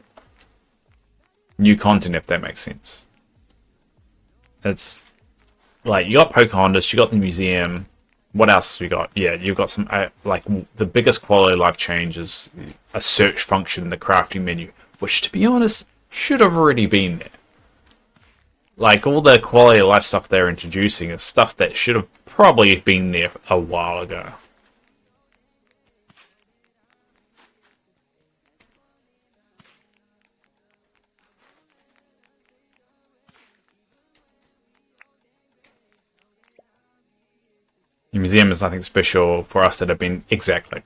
new content, if that makes sense. It's like, you got Pocahontas, you got the museum. What else have we got? Yeah, you've got some, like, the biggest quality of life change is a search function in the crafting menu, which, to be honest, should have already been there. Like, all the quality of life stuff they're introducing is stuff that should have probably been there a while ago. The museum is nothing special for us that have been exactly.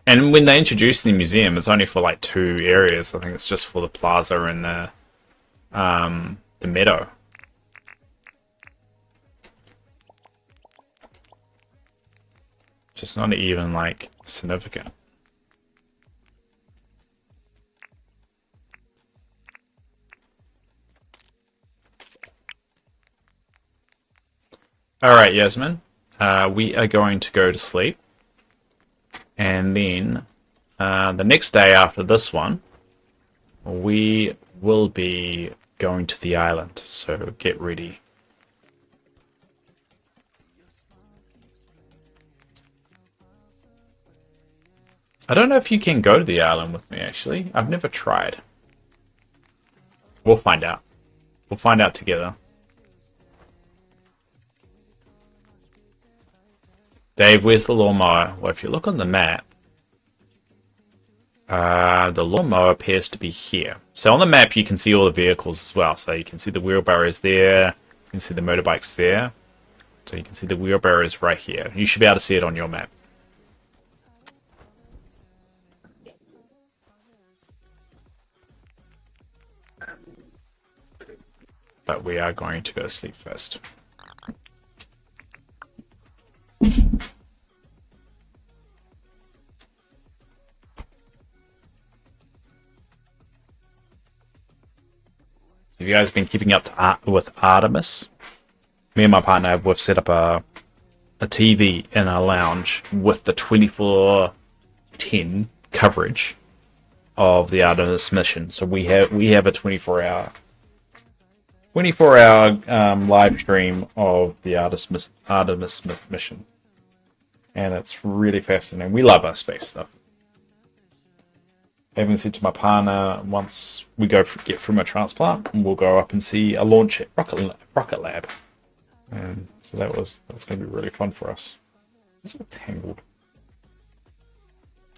And when they introduced the museum, it's only for like 2 areas. I think it's just for the plaza and the meadow. Just not even like significant. Alright, Yasmin. We are going to go to sleep. And then the next day after this one, we will be going to the island. So get ready. I don't know if you can go to the island with me, actually. I've never tried. We'll find out. We'll find out together. Dave, where's the lawnmower? Well, if you look on the map, the lawnmower appears to be here. So on the map, you can see all the vehicles as well. So you can see the wheelbarrows there. You can see the motorbikes there. So you can see the wheelbarrows right here. You should be able to see it on your map. But we are going to go to sleep first. If you guys been keeping up to with Artemis? Me and my partner, we've set up a TV in our lounge with the 24/10 coverage of the Artemis mission. So we have a 24-hour live stream of the Artemis mission, and it's really fascinating. We love our space stuff. I even said to my partner, once we get from a transplant, we'll go up and see a launch at Rocket Lab. And so that's going to be really fun for us. It's all tangled.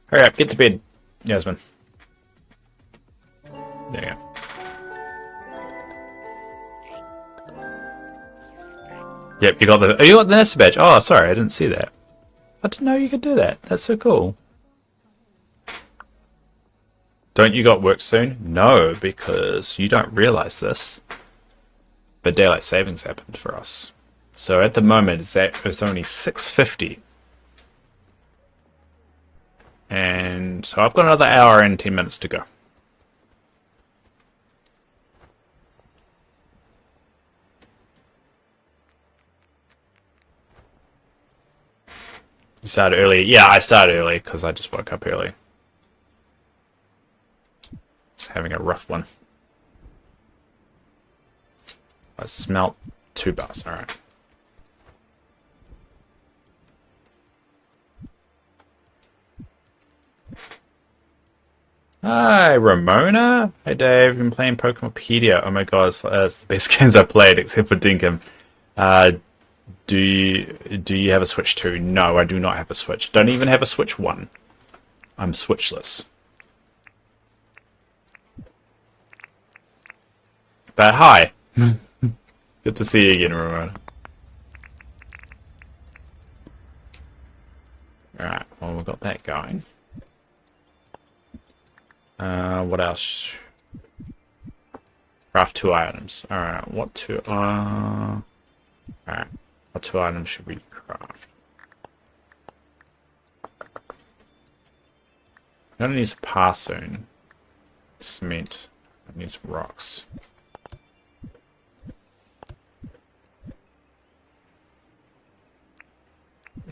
Hurry up, get to bed, Yasmin. There you go. Yep, you got the Nesta badge. Oh, sorry, I didn't see that. I didn't know you could do that. That's so cool. Don't you got work soon? No, because you don't realize this, but daylight savings happened for us. So at the moment it's only 6:50, and so I've got another hour and 10 minutes to go. You started early? Yeah, I started early because I just woke up early. It's having a rough one. I smelt 2 bars. All right. Hi, Ramona. Hey, Dave. I've been playing Pokemonpedia. Oh my god, it's the best games I've played, except for Dinkum. Do you have a Switch 2? No, I do not have a Switch. Don't even have a Switch 1. I'm Switchless. But hi. Good to see you again, Ramona. Alright, well, we've got that going. What else? Craft 2 items. Alright, what 2? Alright, what 2 items should we craft? I'm gonna need some parsoon. Cement. I need some rocks.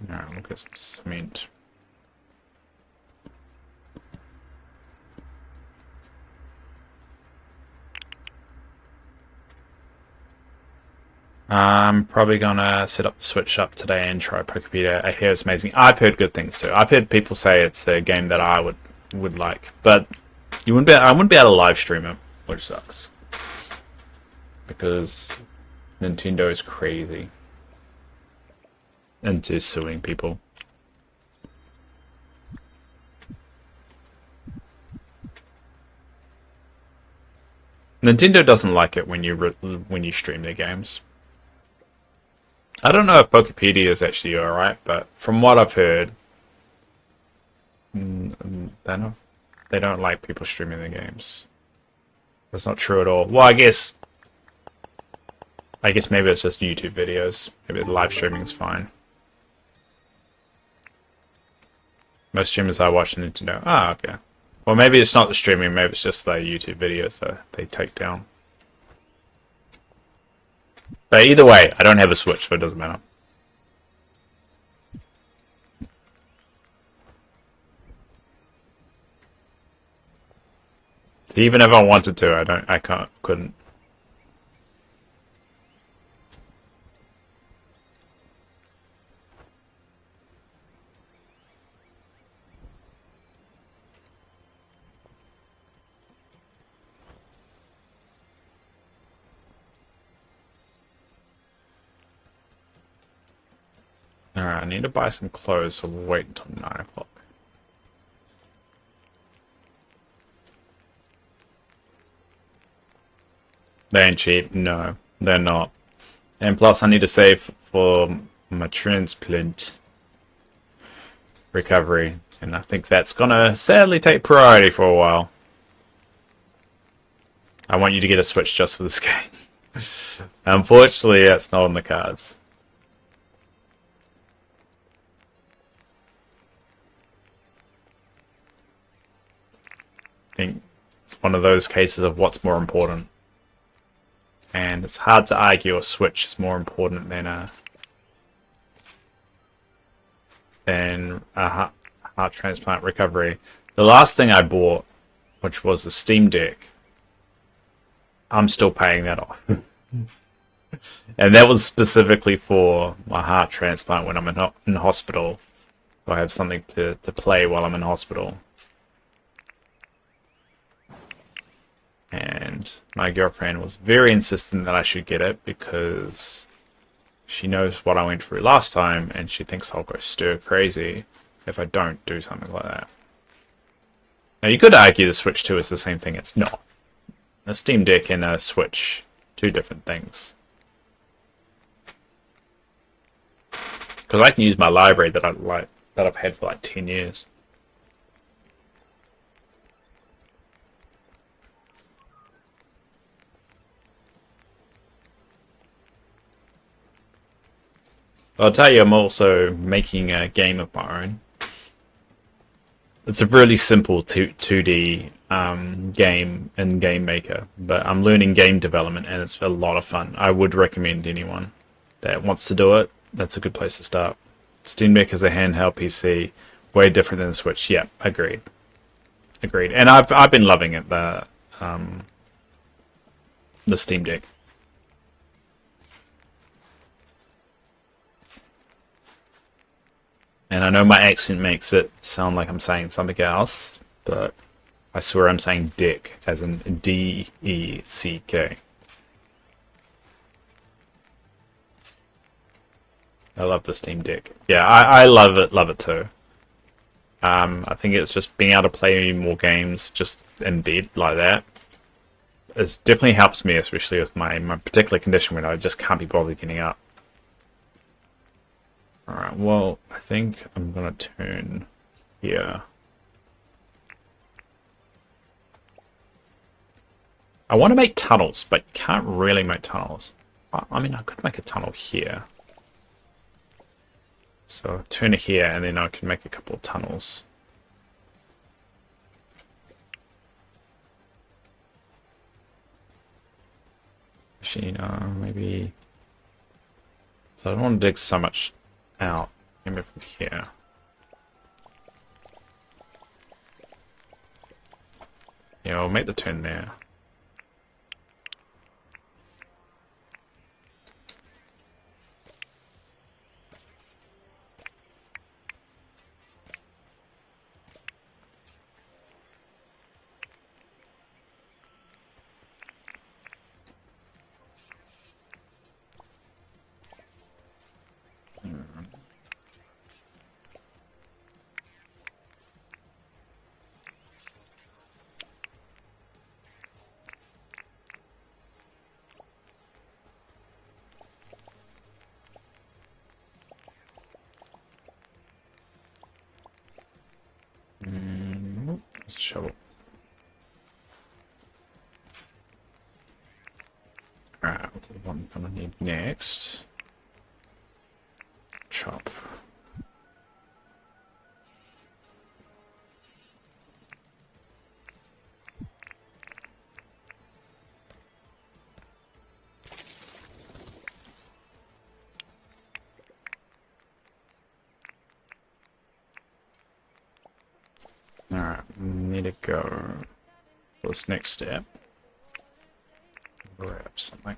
Alright, we'll get some cement. I'm probably gonna set up the Switch up today and try Pokepedia. I hear it's amazing. I've heard good things too. I've heard people say it's a game that I would like, but I wouldn't be able to live stream it, which sucks. Because Nintendo is crazy into suing people. Nintendo doesn't like it when you stream their games. I don't know if Pokepedia is actually alright, but from what I've heard, they don't like people streaming their games. That's not true at all. Well, I guess maybe it's just YouTube videos. Maybe the live streaming is fine. Most streamers I watch on Nintendo. Ah, okay. Well, maybe it's not the streaming. Maybe it's just the YouTube videos that they take down. But either way, I don't have a Switch, so it doesn't matter. Even if I wanted to, I couldn't. Alright, I need to buy some clothes, so we'll wait until 9 o'clock. They ain't cheap. No, they're not. And plus, I need to save for my transplant recovery. And I think that's gonna sadly take priority for a while. I want you to get a Switch just for this game. Unfortunately, that's not on the cards. I think it's one of those cases of what's more important. And it's hard to argue a Switch is more important than a heart transplant recovery. The last thing I bought, which was a Steam Deck, I'm still paying that off. And that was specifically for my heart transplant when I'm in hospital. So I have something to play while I'm in hospital. And my girlfriend was very insistent that I should get it because she knows what I went through last time and she thinks I'll go stir crazy if I don't do something like that. Now you could argue the Switch 2 is the same thing. It's not. A Steam Deck and a Switch, two different things. Because I can use my library that I've had for like 10 years. I'll tell you, I'm also making a game of my own. It's a really simple 2D game in Game Maker, but I'm learning game development and it's a lot of fun. I would recommend anyone that wants to do it. That's a good place to start. Steam Deck is a handheld PC, way different than the Switch. Yeah, agreed. Agreed. And I've been loving it, the Steam Deck. And I know my accent makes it sound like I'm saying something else, but I swear I'm saying dick, as in D-E-C-K. I love the Steam Deck. Yeah, I love it too. I think it's just being able to play more games just in bed like that. It definitely helps me, especially with my particular condition when I just can't be bothered getting up. Alright, well, I think I'm gonna turn here. I want to make tunnels, but you can't really make tunnels. I mean, I could make a tunnel here. So I'll turn it here, and then I can make a couple of tunnels. Actually, no, maybe... So I don't want to dig so much out. Maybe from here. Yeah, I'll make the turn there. Let's shovel. Alright, what I'm gonna need next. Chop. Alright, need to go for this next step. Grab something.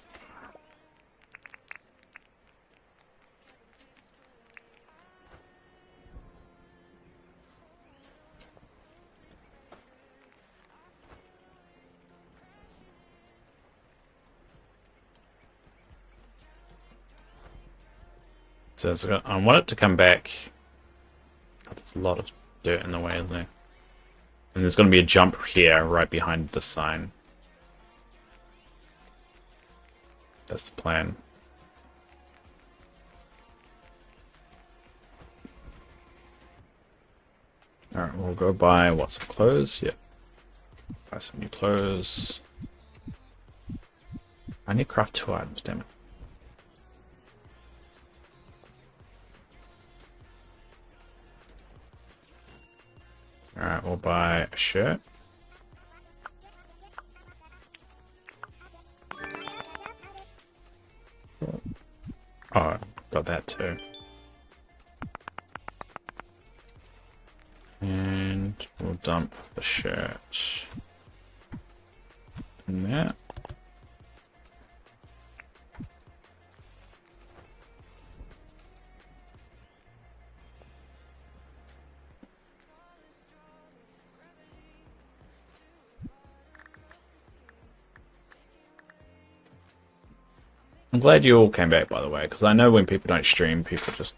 So I want it to come back. God, there's a lot of dirt in the way, isn't there? And there's going to be a jump here, right behind the sign. That's the plan. Alright, we'll go buy, what, some clothes? Yep. Buy some new clothes. I need to craft 2 items, damn it. Alright, we'll buy a shirt. got that too. And we'll dump the shirt in there. I'm glad you all came back, by the way, because I know when people don't stream, people just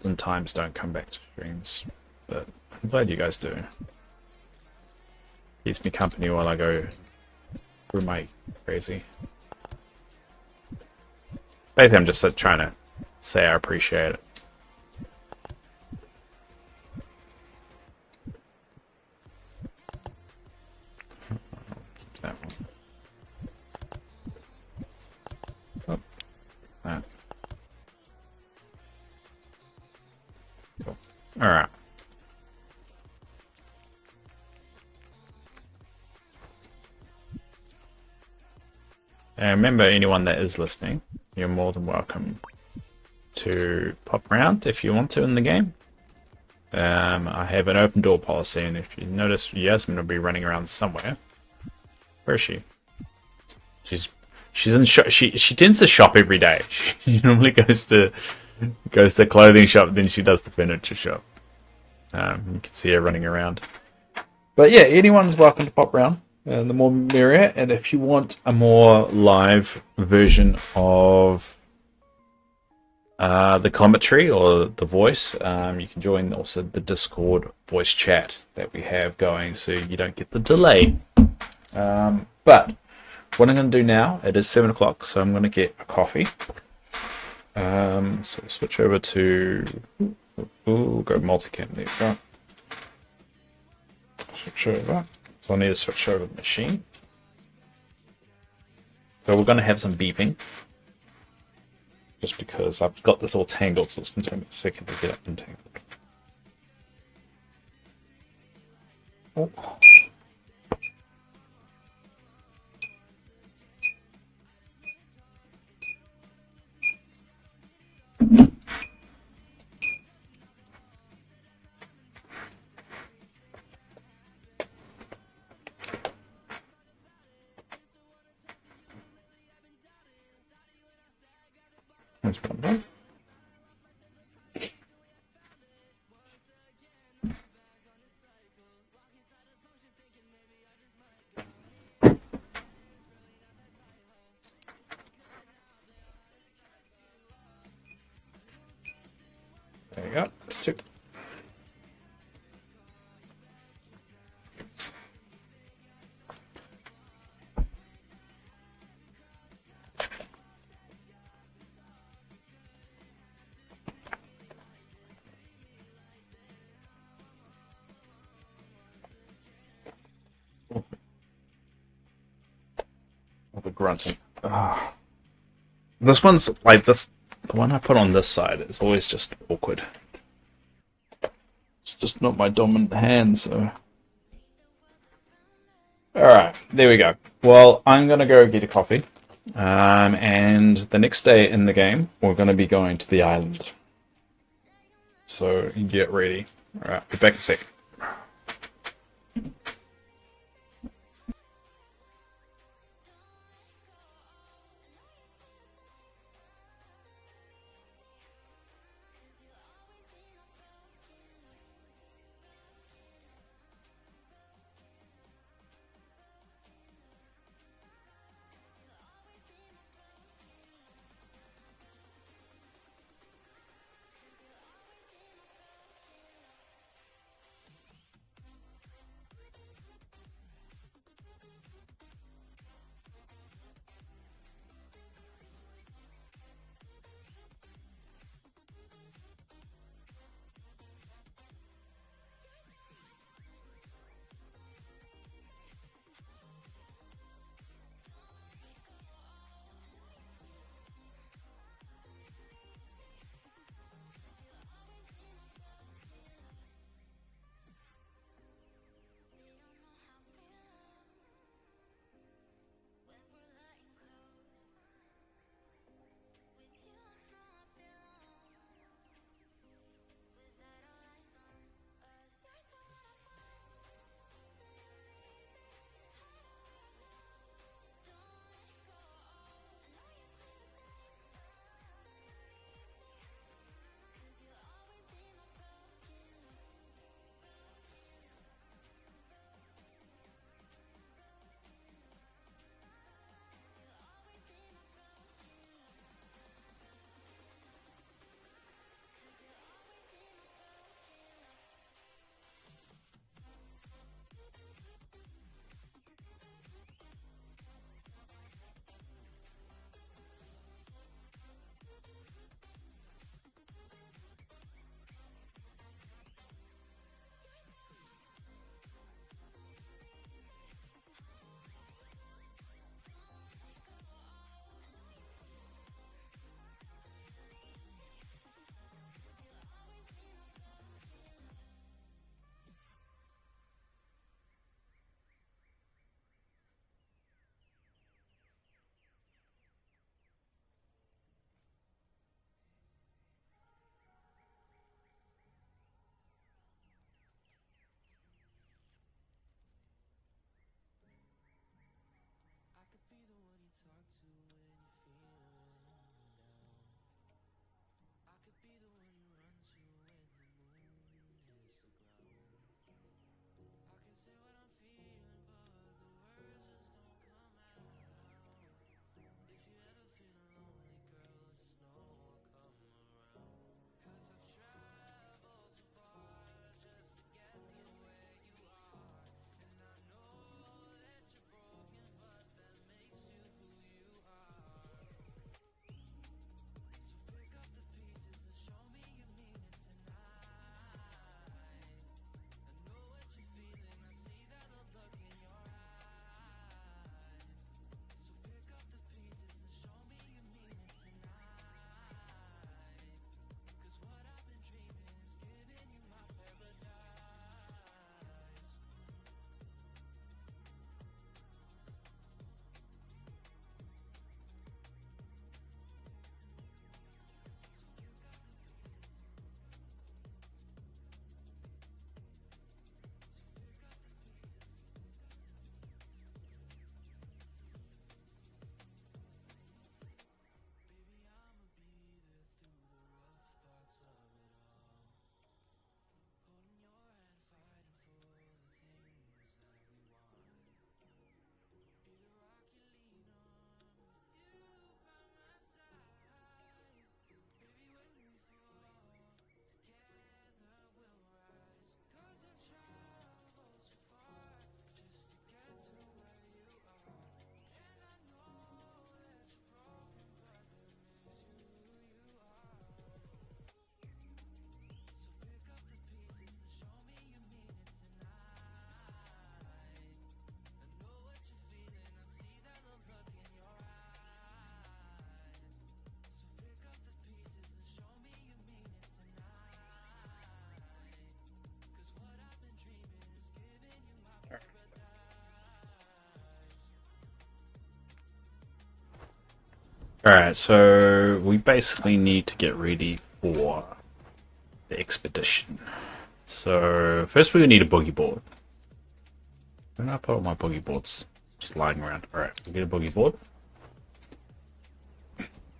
sometimes don't come back to streams. But I'm glad you guys do. Keeps me company while I go through my crazy. Basically, I'm just trying to say I appreciate it. Keep that one. Oh, that. Cool. All right. And remember, anyone that is listening, you're more than welcome to pop around if you want to in the game. I have an open door policy, and if you notice, Yasmin will be running around somewhere. Where is she? She's in shop. She tends to shop every day. She normally goes to the clothing shop, then she does the furniture shop. You can see her running around. But yeah, anyone's welcome to pop around. The more merrier. And if you want a more live version of the commentary or the voice, you can join also the Discord voice chat that we have going, so you don't get the delay. But what I'm going to do now, it is 7 o'clock, so I'm going to get a coffee. So we'll switch over to... Ooh, go multicam there. Right. Switch over. So I need to switch over the machine. So we're going to have some beeping. Just because I've got this all tangled, so it's going to take me a second to get it untangled. Oh. That's one done. There you go. That's two. The grunting. This one's like this. The one I put on this side is always just awkward. It's just not my dominant hand, so. Alright, there we go. Well, I'm going to go get a coffee. And the next day in the game, we're going to be going to the island. So get ready. Alright, be back in a sec. Alright, so we basically need to get ready for the expedition. So first we need a boogie board. Where did I put all my boogie boards? Just lying around. Alright, we'll get a boogie board.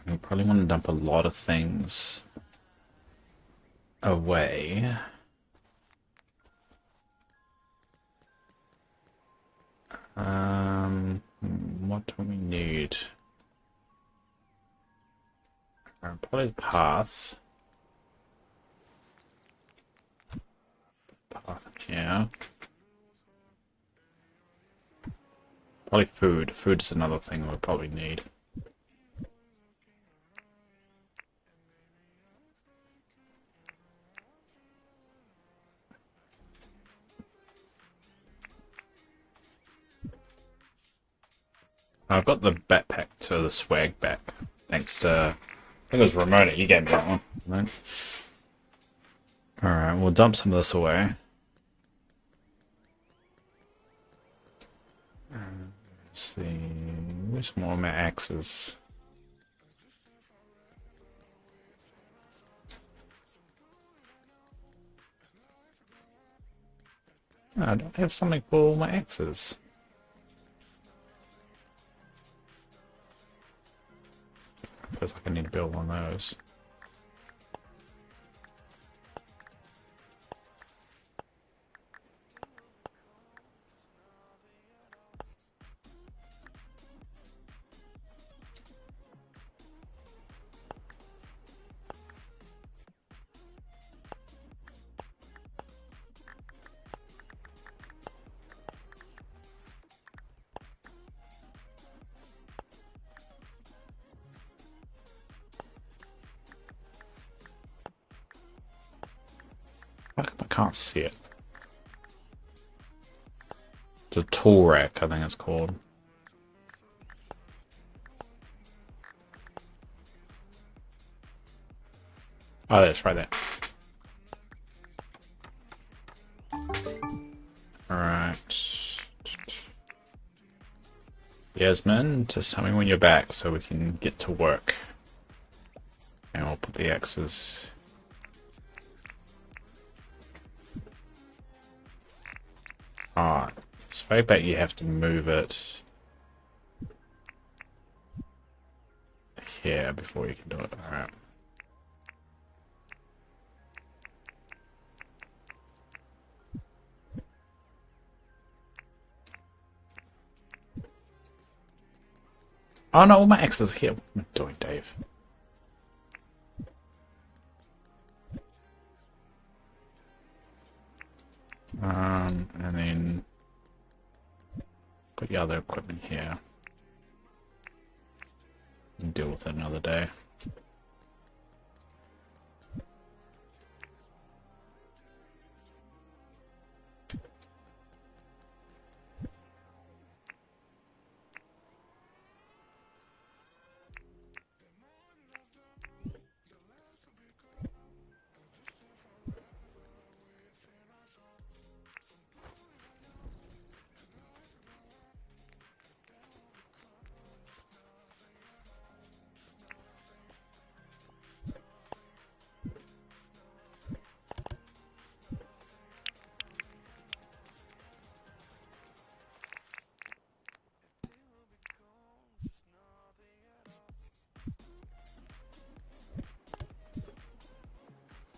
We'll probably want to dump a lot of things away. What do we need? Probably the path. Yeah. Probably food. Food is another thing we'll probably need. I've got the backpack to the swag back. Thanks to, I think it was Ramona, you gave me that one, right? Alright, we'll dump some of this away. Let's see, where's more of my axes? Oh, I don't have something for all my axes. Feels like I need to build one of those. I can't see it. It's a tool rack, I think it's called. Oh, that's right there. Alright. Yasmin, just tell me when you're back so we can get to work. And we'll put the axes. Alright. So I bet you have to move it here before you can do it. Alright. Oh no, all my axes here. What am I doing, Dave? And then put the other equipment here. And deal with it another day.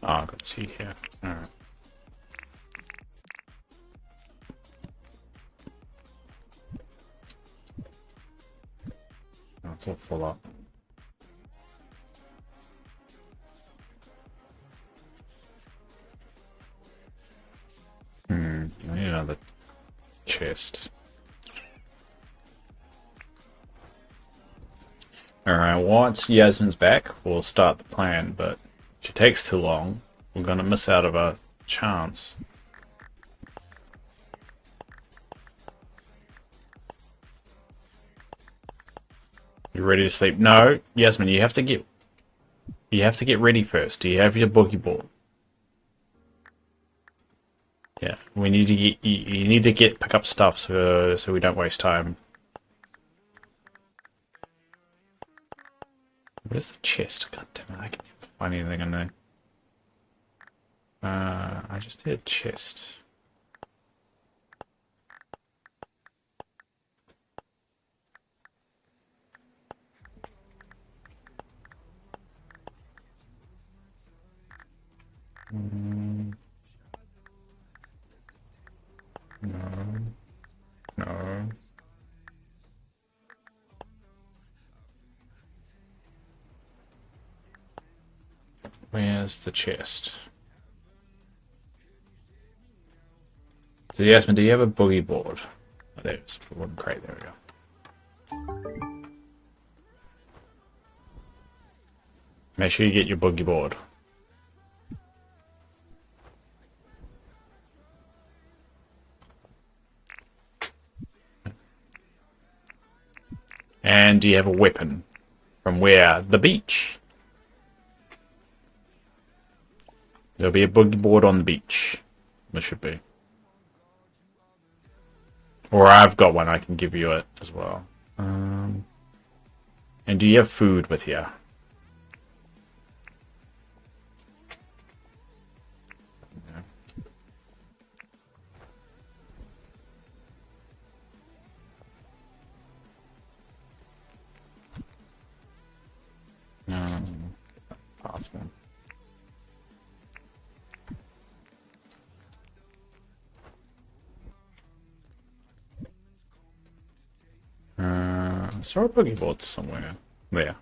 Oh, I got seed here. Alright. Oh, it's all full up. I need another chest. Alright, once Yasmin's back, we'll start the plan, but if it takes too long, we're gonna miss out of a chance. You ready to sleep? No, Yasmin, you have to get ready first. Do you have your boogie board? Yeah, we need to get you need to pick up stuff so we don't waste time. Where's the chest? God damn it, I can't find anything in there. I just need a chest. No. No. Where's the chest? So Yasmin, do you have a boogie board? Oh, there's one crate, there we go. Make sure you get your boogie board. And do you have a weapon? From where? The beach. There'll be a boogie board on the beach. There should be. Or I've got one, I can give you it as well. And do you have food with you? Awesome. I saw a boogie board somewhere. There.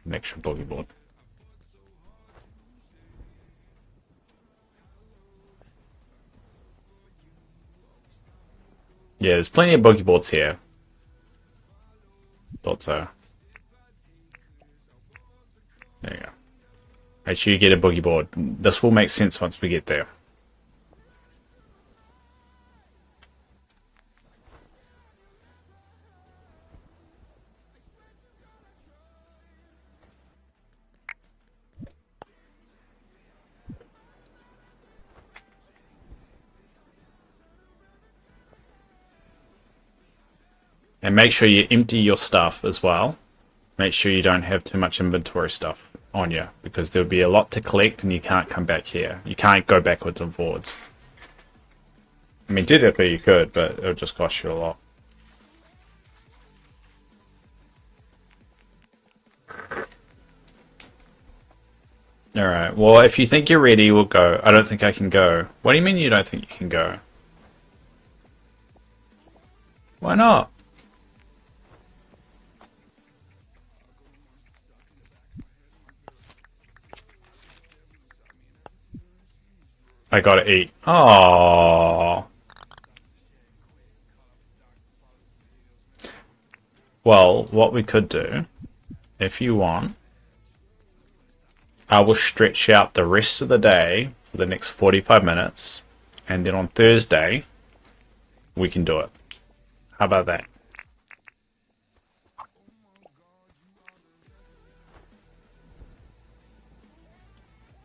An extra boogie board. Yeah, there's plenty of boogie boards here. Thought so. There you go. Make sure you get a boogie board. This will make sense once we get there. And make sure you empty your stuff as well. Make sure you don't have too much inventory stuff on you, because there'll be a lot to collect and you can't come back here. You can't go backwards and forwards. I mean, technically you could, but it'll just cost you a lot. Alright, well, if you think you're ready, we'll go. I don't think I can go. What do you mean you don't think you can go? Why not? I gotta eat. Oh. Well, what we could do, if you want, I will stretch out the rest of the day for the next 45 minutes, and then on Thursday, we can do it. How about that?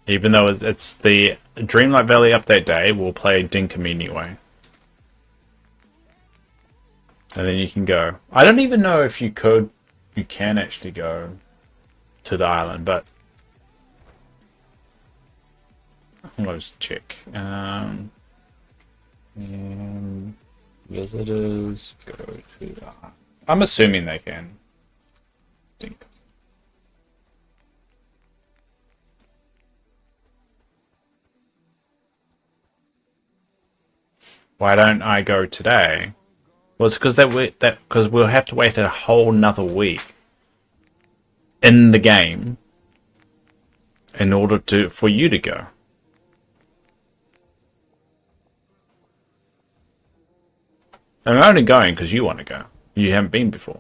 Even though it's the Dreamlight Valley update day, we'll play Dinkum anyway. And then you can go. I don't even know if you can actually go to the island, but let's check. And visitors go to the island. I'm assuming they can. Dinkum. Why don't I go today? Well, it's because because we'll have to wait a whole nother week in the game in order for you to go. I'm only going because you want to go. You haven't been before.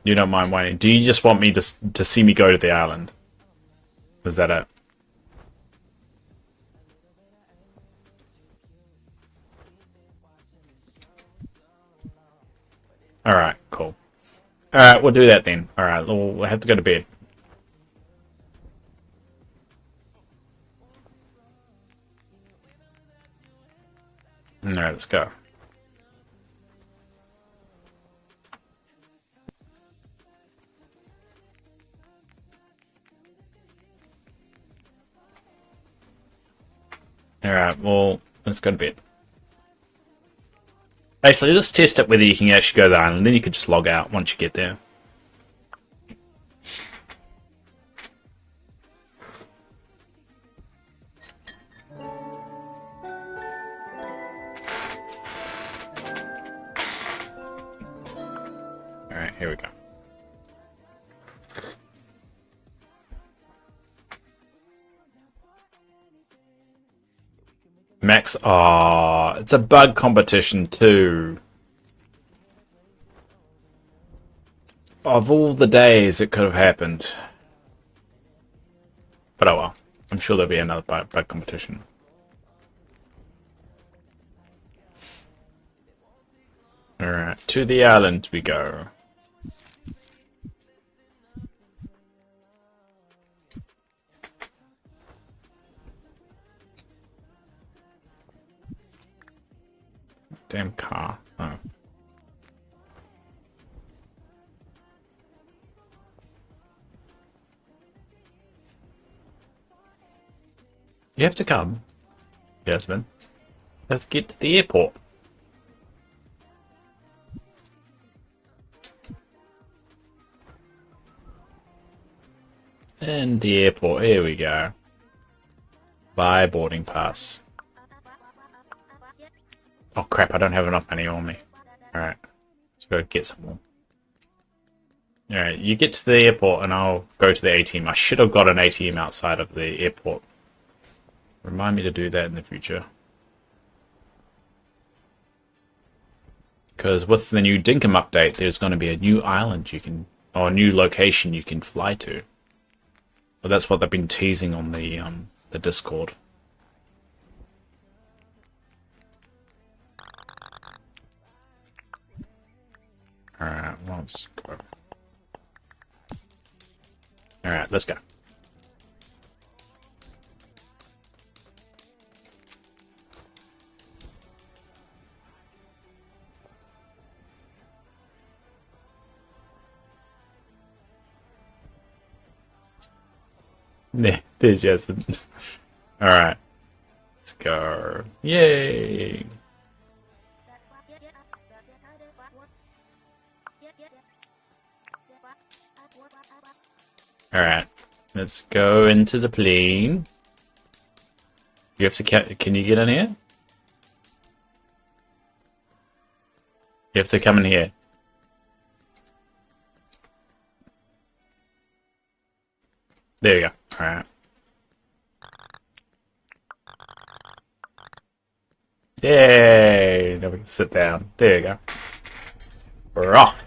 You don't mind waiting. Do you just want me to see me go to the island? Is that it? Alright, cool. Alright, we'll do that then. Alright, we'll have to go to bed. Alright, let's go. Alright, well, let's go to bed. Actually, let's test it whether you can actually go to the island, then you can just log out once you get there. Alright, here we go. Max, it's a bug competition too. Of all the days it could have happened. But oh well, I'm sure there'll be another bug competition. Alright, to the island we go. Damn car. Oh. You have to come, Jasmine. Let's get to the airport. And the airport, here we go. Buy boarding pass. Oh crap, I don't have enough money on me. Alright, let's go get some more. Alright, you get to the airport and I'll go to the ATM. I should have got an ATM outside of the airport. Remind me to do that in the future. Because with the new Dinkum update, there's going to be a new island you can, or a new location you can fly to. Well, that's what they've been teasing on the Discord. Alright, let's go. Alright, let's go. There's Jasmine. Alright. Let's go. Yay! Alright. Let's go into the plane. You have to can you get in here? You have to come in here. There you go. Alright. Yay! Now we can sit down. There you go. We're off.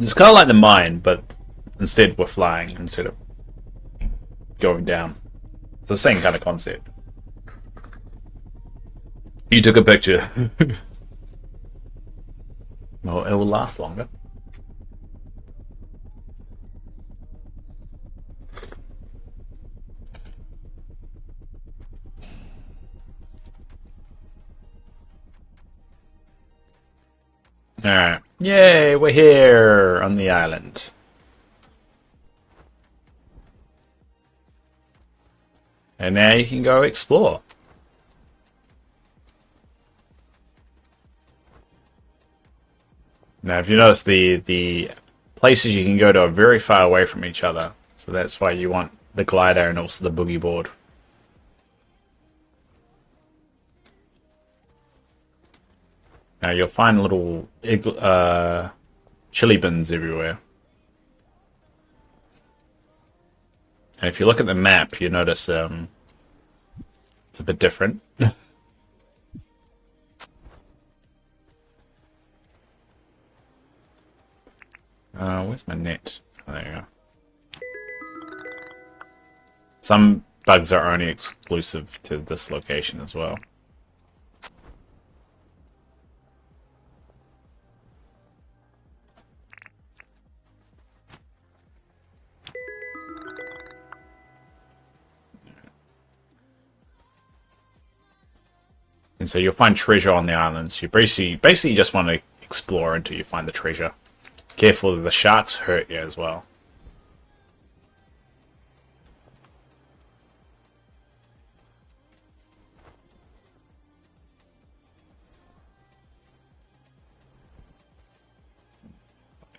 It's kind of like the mine, but instead we're flying instead of going down. It's the same kind of concept. You took a picture. Well, it will last longer. Alright. Yay, we're here on the island. And now you can go explore. Now, if you notice, the places you can go to are very far away from each other. So that's why you want the glider and also the boogie board. Now, you'll find little chili bins everywhere. And if you look at the map, you notice it's a bit different. Where's my net? Oh, there you go. Some bugs are only exclusive to this location as well. And so you'll find treasure on the islands. You basically just want to explore until you find the treasure. Careful that the sharks hurt you as well.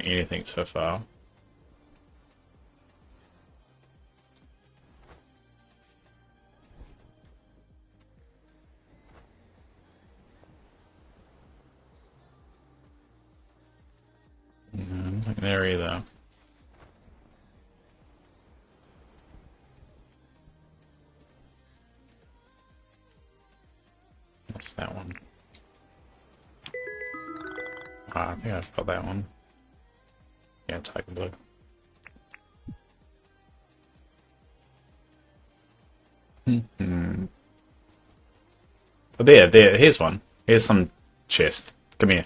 anything so far. No, nothing there either. What's that one? Ah, I think I've got that one. Yeah, Tiger Blue. Oh, here's one. Here's some chest. Come here.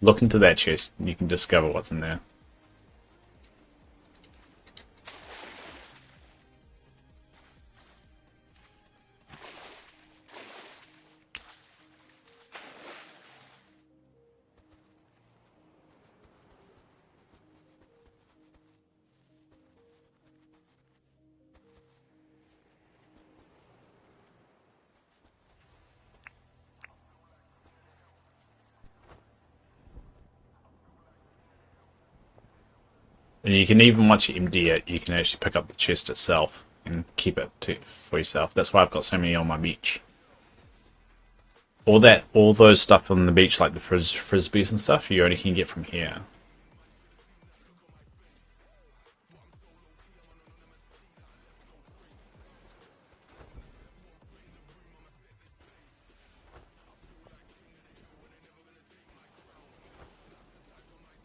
Look into that chest, and you can discover what's in there. And you can even, once you empty it, you can actually pick up the chest itself and keep it for yourself. That's why I've got so many on my beach. All those stuff on the beach, like the frisbees and stuff, you only can get from here.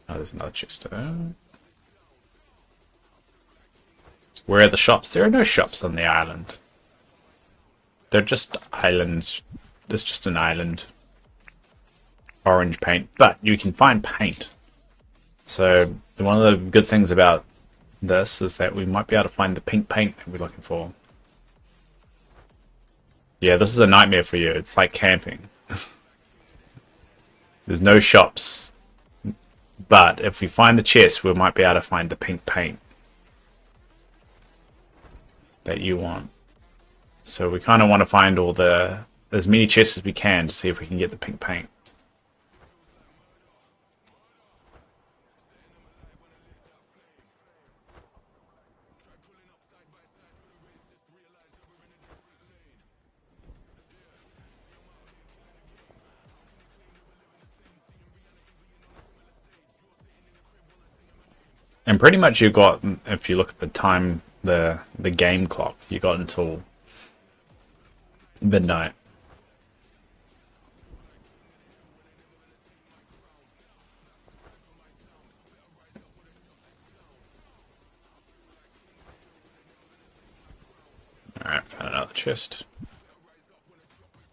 Oh, there's another chest there. Where are the shops? There are no shops on the island. They're just islands. There's just an island. Orange paint. But you can find paint. So one of the good things about this is that we might be able to find the pink paint that we're looking for. Yeah, this is a nightmare for you. It's like camping. There's no shops. But if we find the chest, we might be able to find the pink paint that you want. So we kind of want to find as many chests as we can to see if we can get the pink paint. And pretty much you've got, if you look at the time, the game clock, you got until midnight. Alright, found another chest.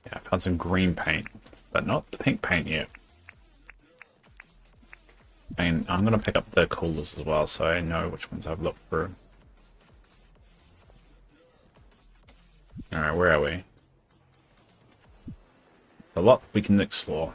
Yeah, I found some green paint, but not the pink paint yet. And I'm going to pick up the coolers as well, so I know which ones I've looked through. Alright, where are we? There's a lot we can explore.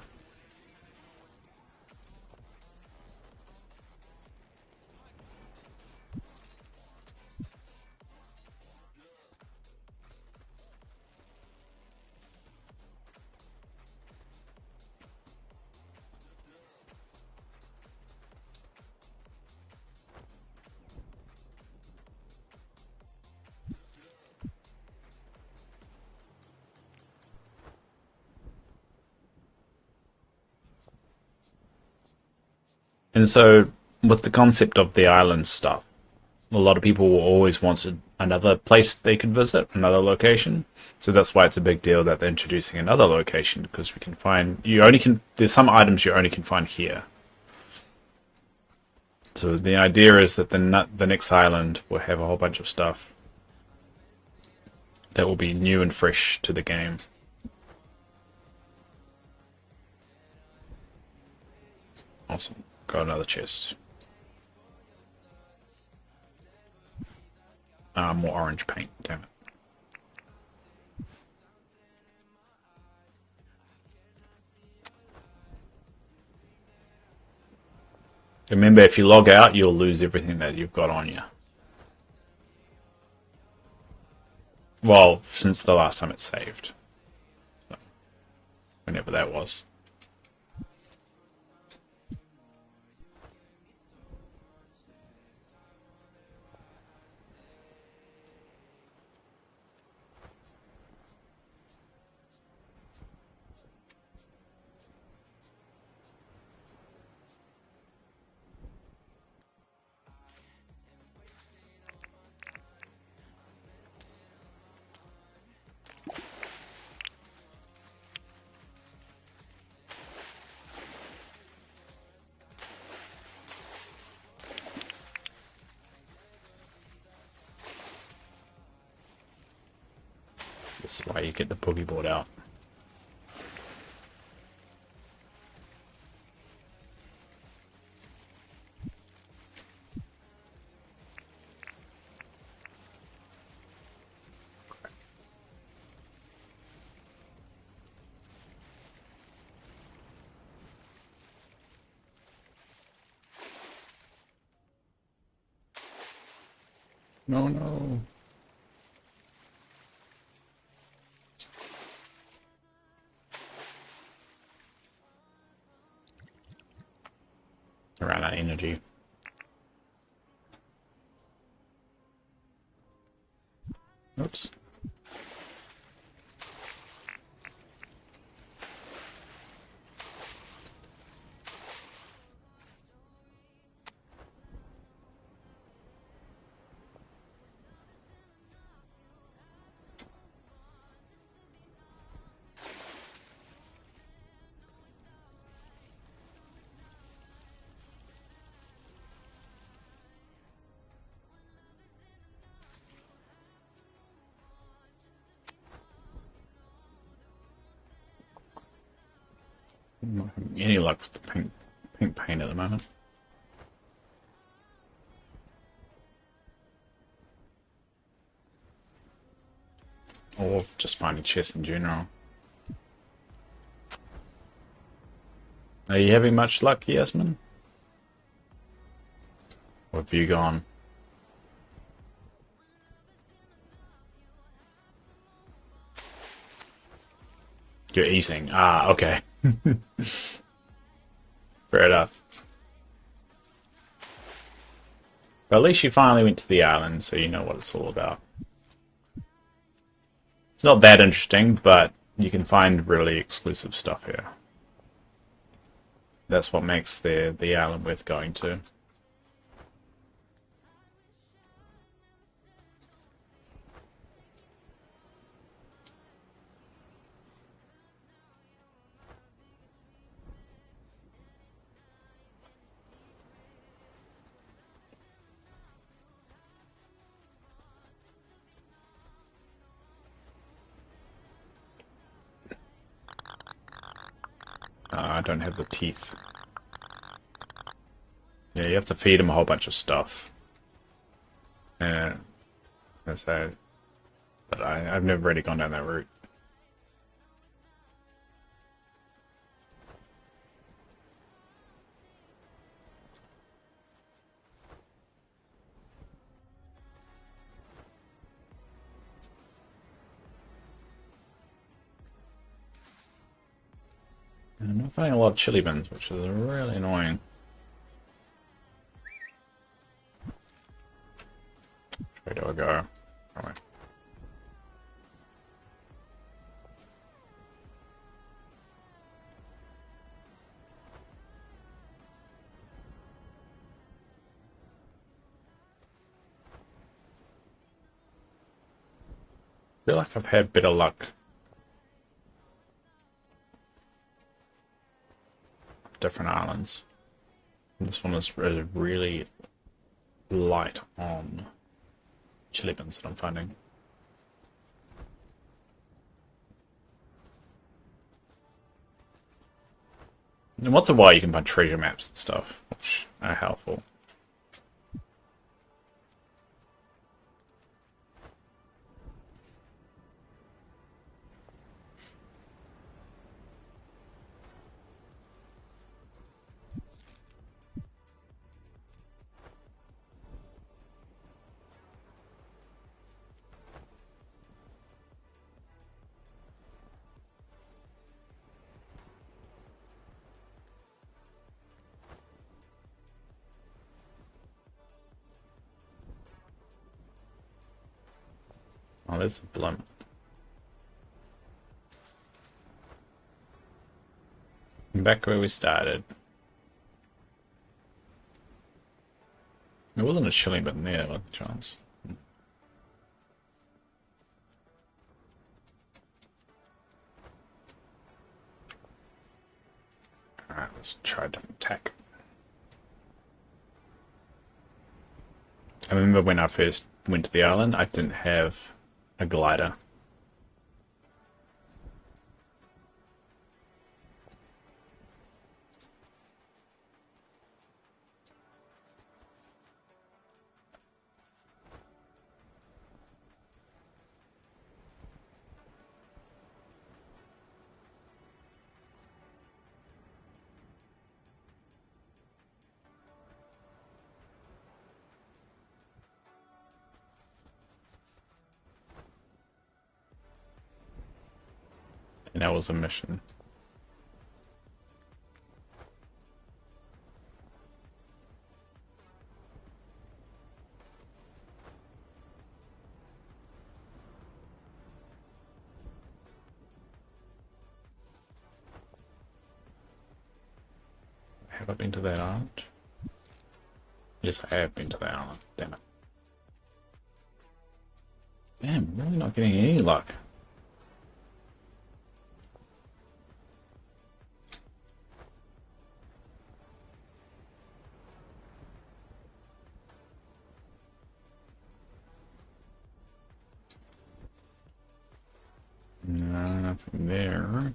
And so, with the concept of the island stuff, a lot of people always wanted another place they could visit, another location. So that's why it's a big deal that they're introducing another location, because we can find, there's some items you only can find here. So the idea is that the next island will have a whole bunch of stuff that will be new and fresh to the game. Awesome. Got another chest. More orange paint, damn it. Remember, if you log out, you'll lose everything that you've got on you. Well, since the last time it's saved. So, whenever that was. That's why you get the boogie board out. No, no. Around that energy. Oops. I'm not having any luck with the pink paint at the moment. Or just finding chests in general. Are you having much luck, Yasmin? Or have you gone? You're eating. Ah, okay. Fair enough. But at least you finally went to the island, so you know what it's all about. It's not that interesting, but you can find really exclusive stuff here. That's what makes the island worth going to. I don't have the teeth. Yeah, you have to feed them a whole bunch of stuff. Yeah, that's sad. But I've never really gone down that route. And I'm not finding a lot of chili bins, which is really annoying. Where do I go? Right. I feel like I've had better luck. Different islands. This one is really light on chili bins that I'm finding. And once in a while you can find treasure maps and stuff, which are helpful. Oh, there's a blimp. Back where we started. There wasn't a chili bin there, by the chance. Alright, let's try to attack. I remember when I first went to the island, I didn't have a glider. that was a mission. Have I been to that island? Yes, I have been to that island. Damn it. Damn, really not getting any luck. No, nothing there.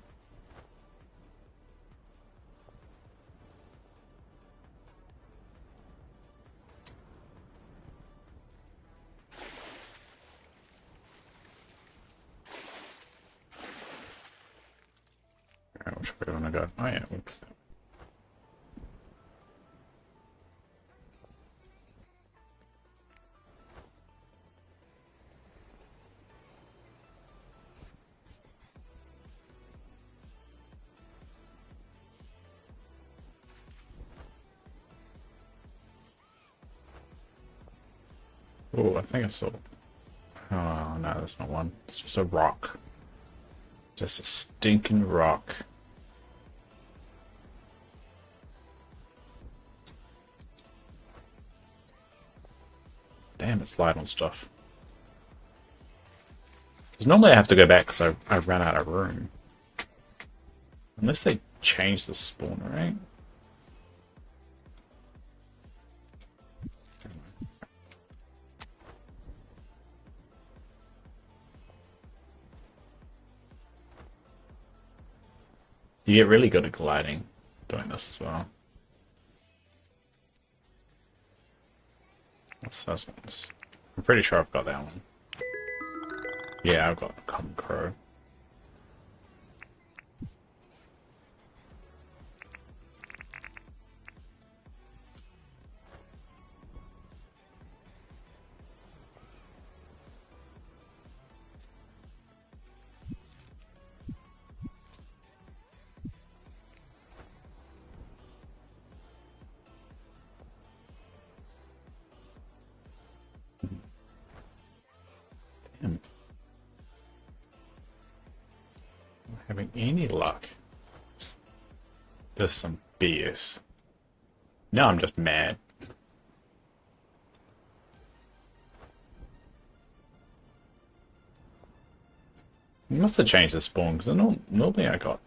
Alright, which way do I want to go? Oh yeah, oops. Oh, I think I saw. Oh no, that's not one. It's just a rock. Just a stinking rock. Damn, it's light on stuff. Because normally I have to go back because I ran out of room. Unless they change the spawn, right? You get really good at gliding doing this as well. What's those ones? I'm pretty sure I've got that one. Yeah, I've got Common Crow. Damn. Not having any luck. There's some BS. Now I'm just mad. You must have changed the spawn, because normally I got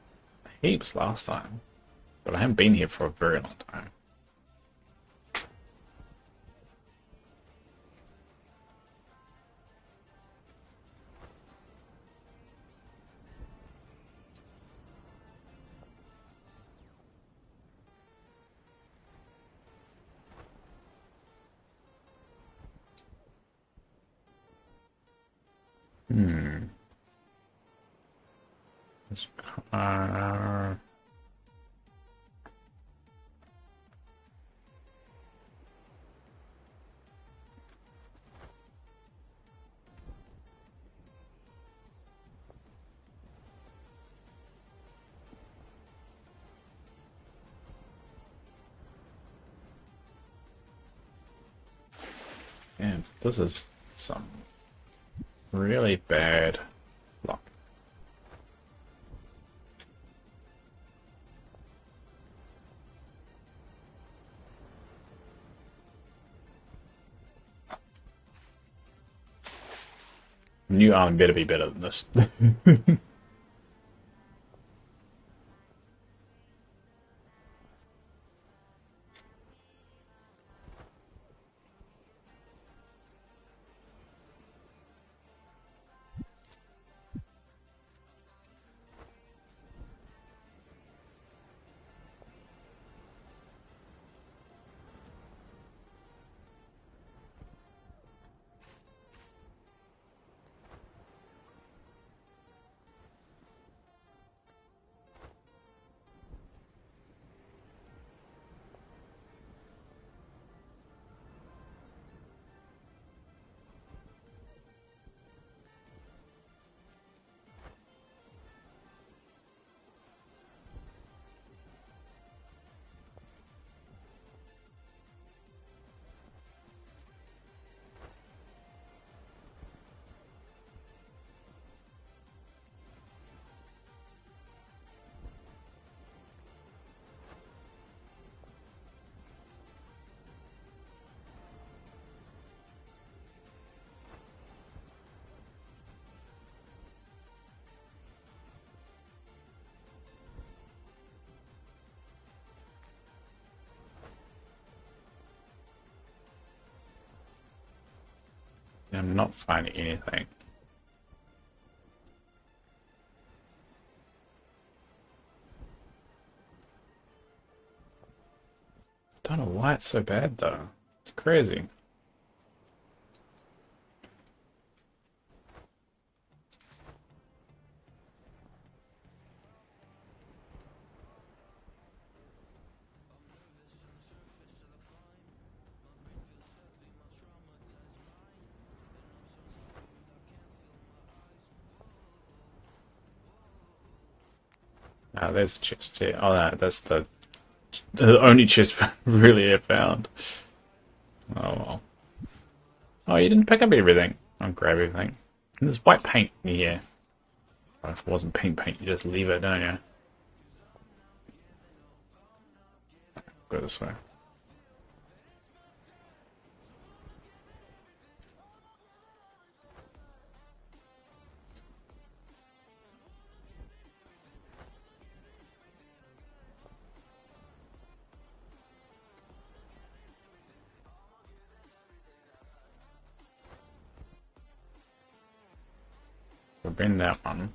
heaps last time. But I haven't been here for a very long time. Hmm. This car. Man, this is some really bad luck. New arm better be better than this. I'm not finding anything. Don't know why it's so bad though. It's crazy. Ah, there's a chest here. Oh no, that's the only chest we really have found. Oh well. Oh, you didn't pick up everything. I'll grab everything. And there's white paint here. Oh, if it wasn't pink paint, you just leave it, don't you? Go this way. So bend that one.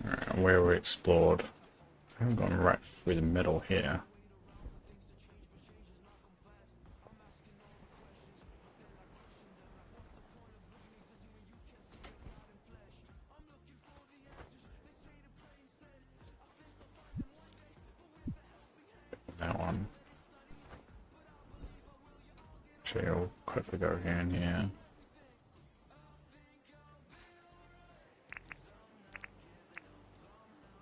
Alright, where we explored. I haven't gone right through the middle here. That one. Actually, I'll quickly go here and here.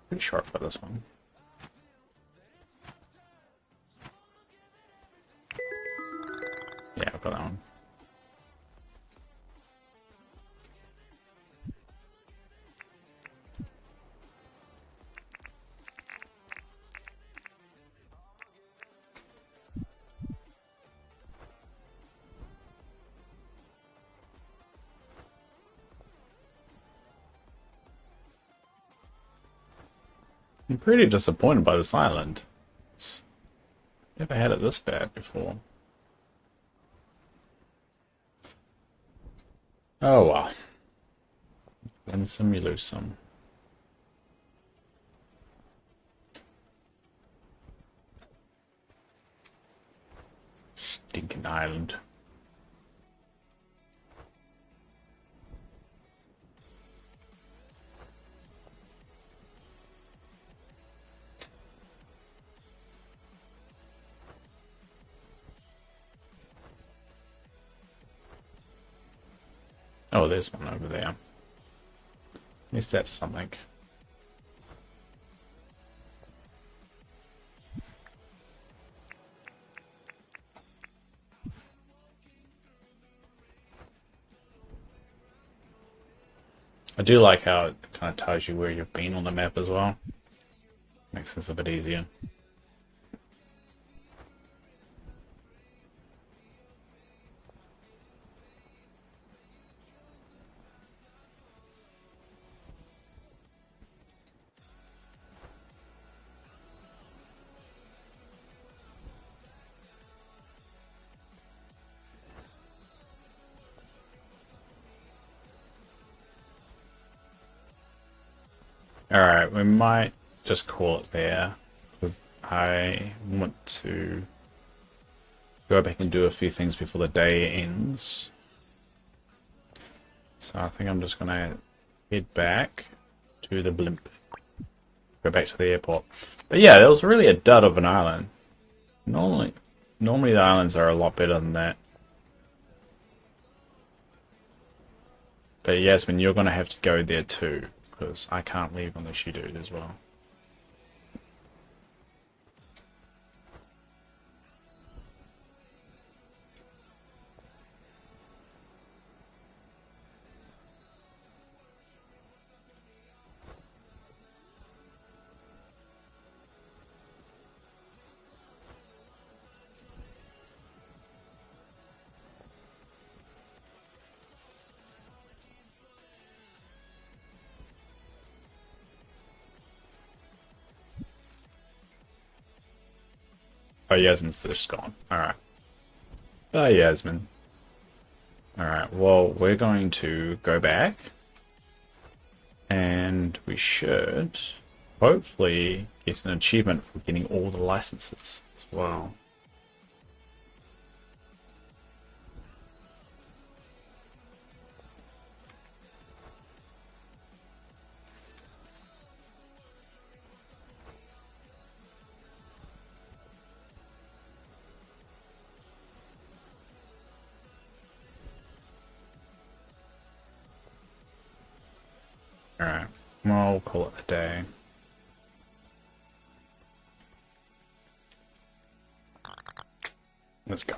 Pretty sharp for this one. Yeah, I've got that one. I'm pretty disappointed by this island. It's never had it this bad before. Oh well. Win some, you lose some. Stinking island. Oh, there's one over there. At least that's something. I do like how it kind of tells you where you've been on the map as well. Makes this a bit easier. Alright, we might just call it there, because I want to go back and do a few things before the day ends. So I think I'm just going to head back to the blimp. Go back to the airport. But yeah, it was really a dud of an island. Normally the islands are a lot better than that. But Yasmin, you're going to have to go there too, because I can't leave unless you do it as well. Oh, Yasmin's just gone. Alright. Bye, Yasmin. Alright, well, we're going to go back. And we should hopefully get an achievement for getting all the licenses as well. Alright, well, we'll call it a day. Let's go.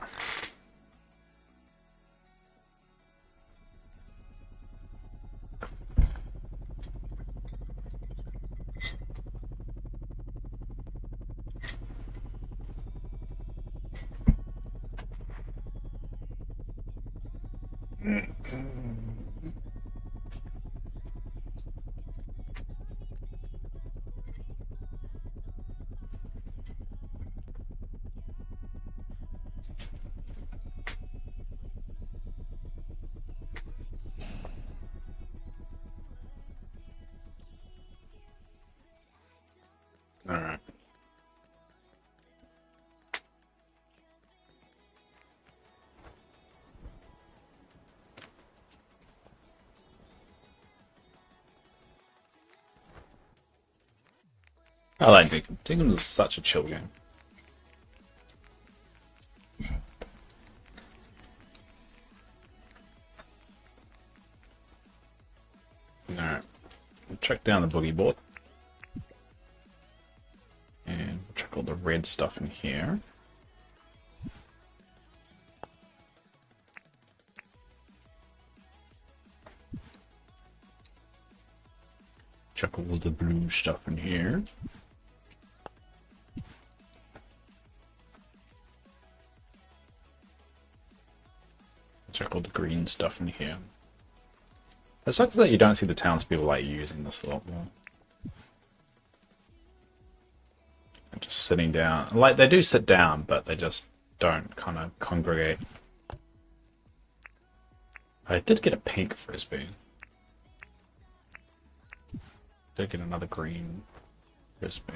Alright. I like Dinkum. Dinkum is such a chill game. Alright. We'll check down the boogie board. And we'll check all the red stuff in here. Check all the blue stuff in here. Check all the green stuff in here. It sucks that you don't see the townspeople like using this a lot more. They're just sitting down. Like, they do sit down, but they just don't kind of congregate. I did get a pink frisbee. Did get another green frisbee.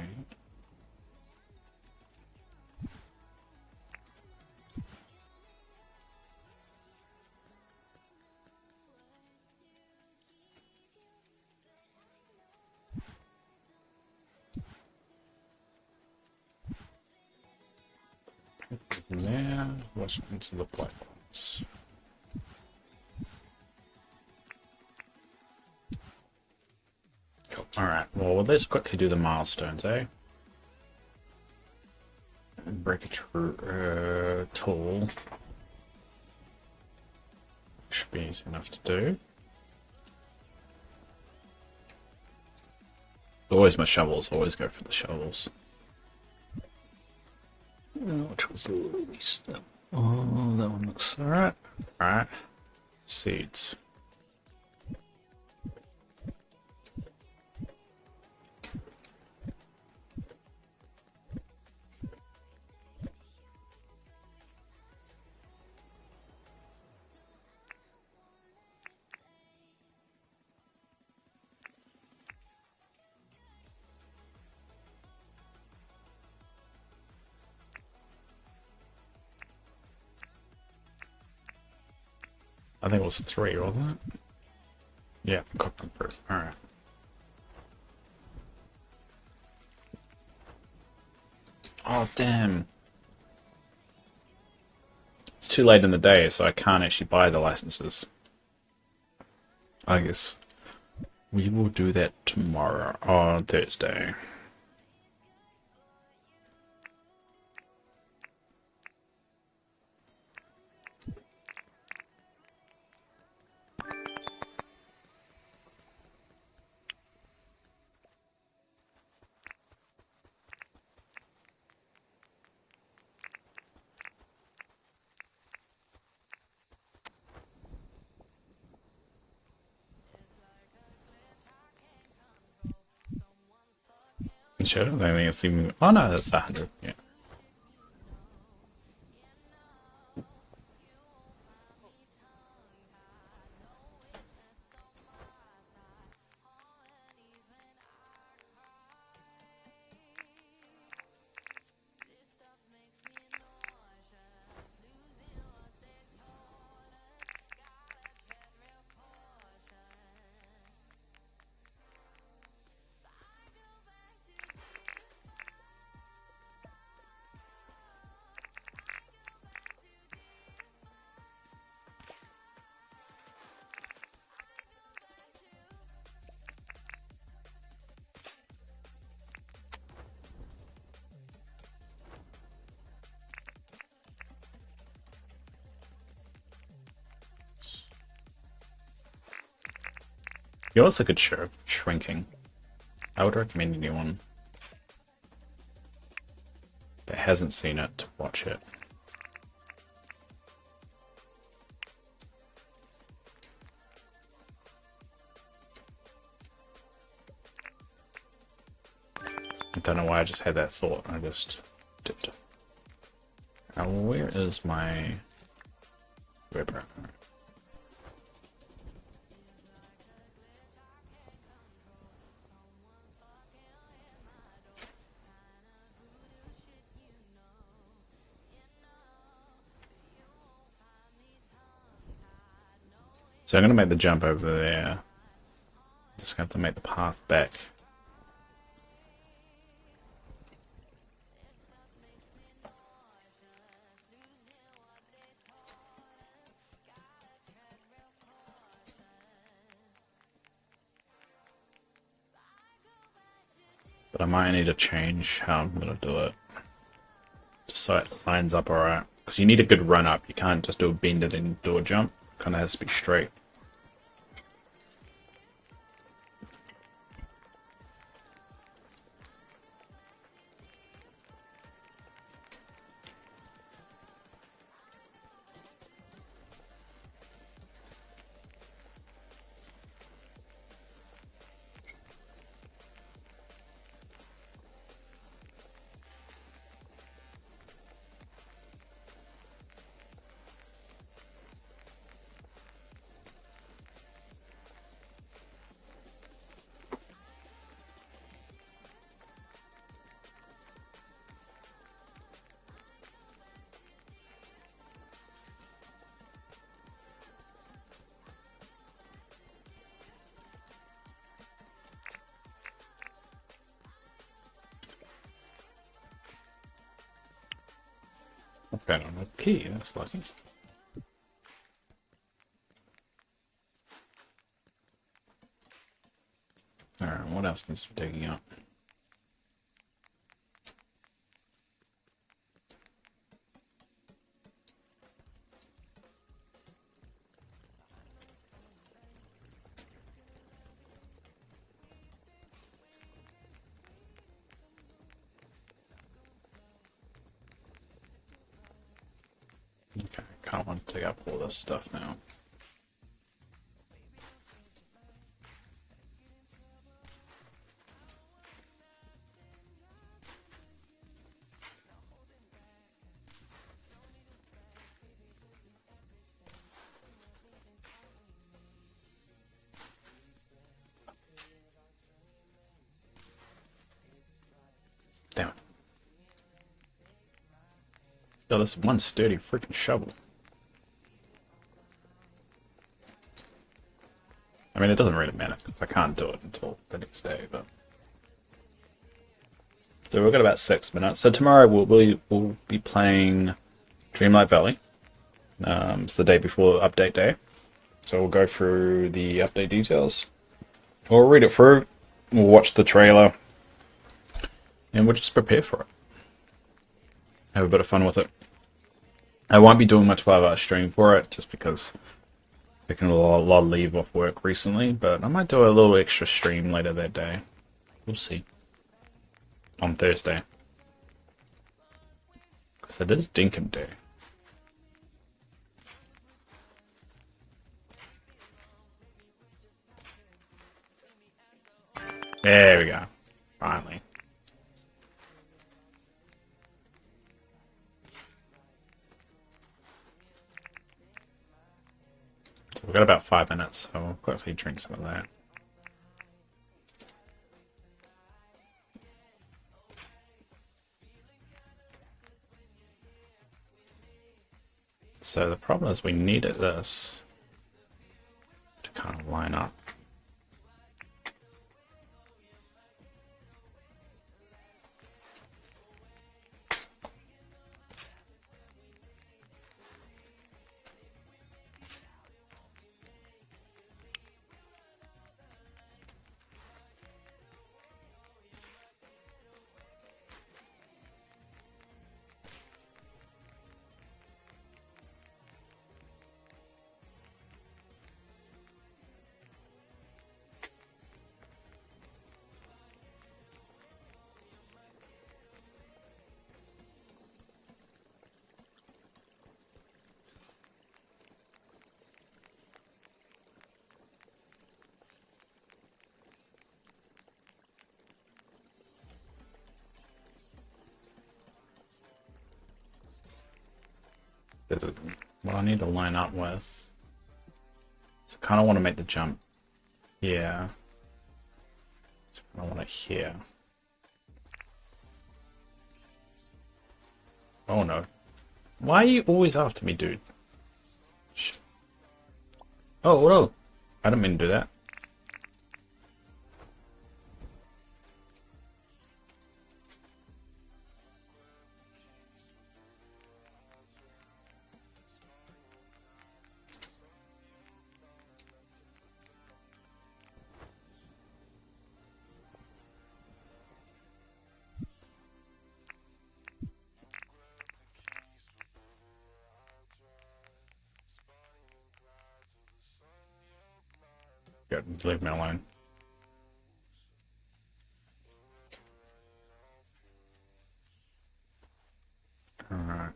There, what's into the black ones? Cool. Alright, well, let's quickly do the milestones, eh? Break a tool. Should be easy enough to do. Always my shovels, always go for the shovels. Which was the least? Oh, that one looks alright. Alright. Seeds. I think it was 3, wasn't it? Yeah, cooked them first. Alright. Oh, damn. It's too late in the day, so I can't actually buy the licenses. I guess we will do that tomorrow, on Thursday. Sure, I think it's even. Oh no, that's 100. Yeah. You also could show shrinking. I would recommend anyone that hasn't seen it to watch it. I don't know why I just had that thought. I just did. Now, where is my web browser? So I'm going to make the jump over there. Just going to have to make the path back. But I might need to change how I'm going to do it. Just so it lines up alright. Because you need a good run up. You can't just do a bend and then do a jump. Kind of has to be straight. Okay, on a key, that's lucky. Alright, what else needs to be digging up? Okay, I can't want to dig up all this stuff now. Damn it. Yo, this one sturdy freaking shovel. I mean, it doesn't really matter, because I can't do it until the next day, but... So we've got about 6 minutes. So tomorrow we'll be playing Dreamlight Valley. It's the day before update day. So we'll go through the update details. We'll read it through. We'll watch the trailer. And we'll just prepare for it. Have a bit of fun with it. I won't be doing much of a stream for it, just because I've taken a lot of leave off work recently, but I might do a little extra stream later that day. We'll see. On Thursday. Because it is Dinkum Day. There we go. Finally. So we've got about 5 minutes, so we'll quickly drink some of that. So the problem is we needed this to kind of line up. what I need to line up with. So I kind of want to make the jump here. So I want it here. Oh no. Why are you always after me, dude? Oh no! I didn't mean to do that. Good, leave me alone. Alright.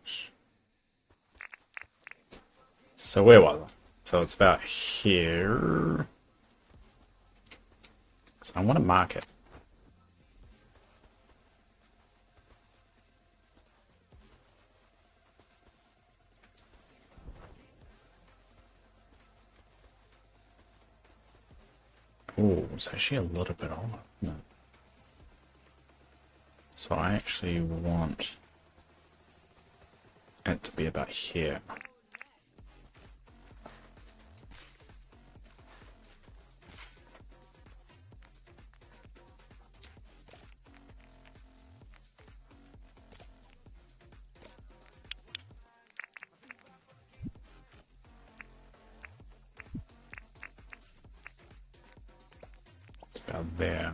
So where was I? So it's about here. So I want to mark it. Oh, it's actually a little bit off. No. So I actually want it to be about here. It's about there.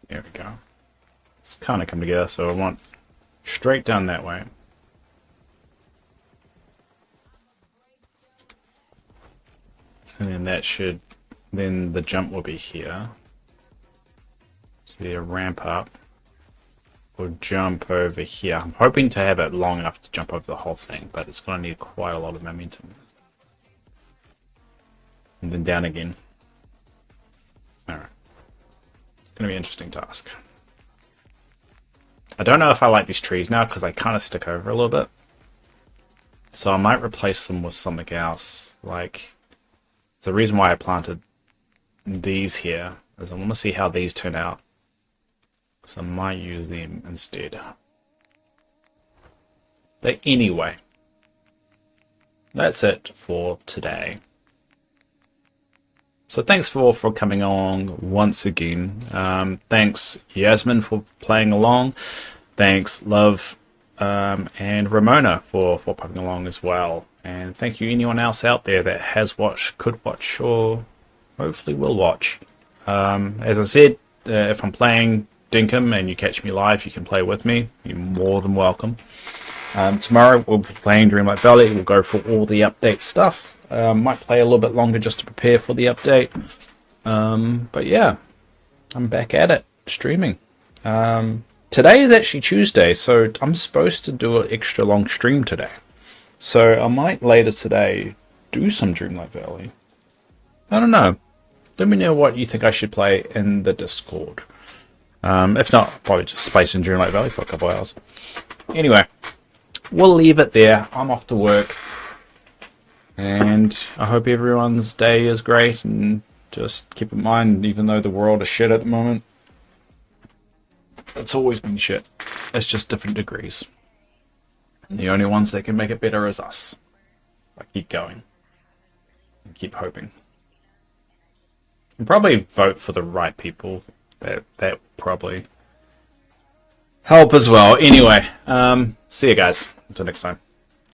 There we go. It's kind of come together, so I want straight down that way. And then that should, then the jump will be here. So you ramp up. We'll jump over here. I'm hoping to have it long enough to jump over the whole thing, but it's going to need quite a lot of momentum. And then down again. Alright. It's going to be an interesting task. I don't know if I like these trees now because they kind of stick over a little bit. So I might replace them with something else. Like, the reason why I planted these here is I want to see how these turn out. So I might use them instead. But anyway, that's it for today. So thanks for coming along once again. Thanks Yasmin for playing along. Thanks Love and Ramona for popping along as well. And thank you anyone else out there that has watched, could watch, or hopefully will watch. As I said, if I'm playing Dinkum and you catch me live, you can play with me. You're more than welcome. Tomorrow we'll be playing Dreamlight Valley. We'll go for all the update stuff. Might play a little bit longer just to prepare for the update. But yeah, I'm back at it, streaming. Today is actually Tuesday, so I'm supposed to do an extra long stream today. So I might later today do some Dreamlight Valley. I don't know. Let me know what you think I should play in the Discord. If not, probably just play some Dreamlight Valley for a couple hours. Anyway, we'll leave it there. I'm off to work. And I hope everyone's day is great. And just keep in mind, even though the world is shit at the moment, it's always been shit. It's just different degrees. And the only ones that can make it better is us. I keep going. And keep hoping. And probably vote for the right people. That probably help as well. Anyway, see you guys. Until next time.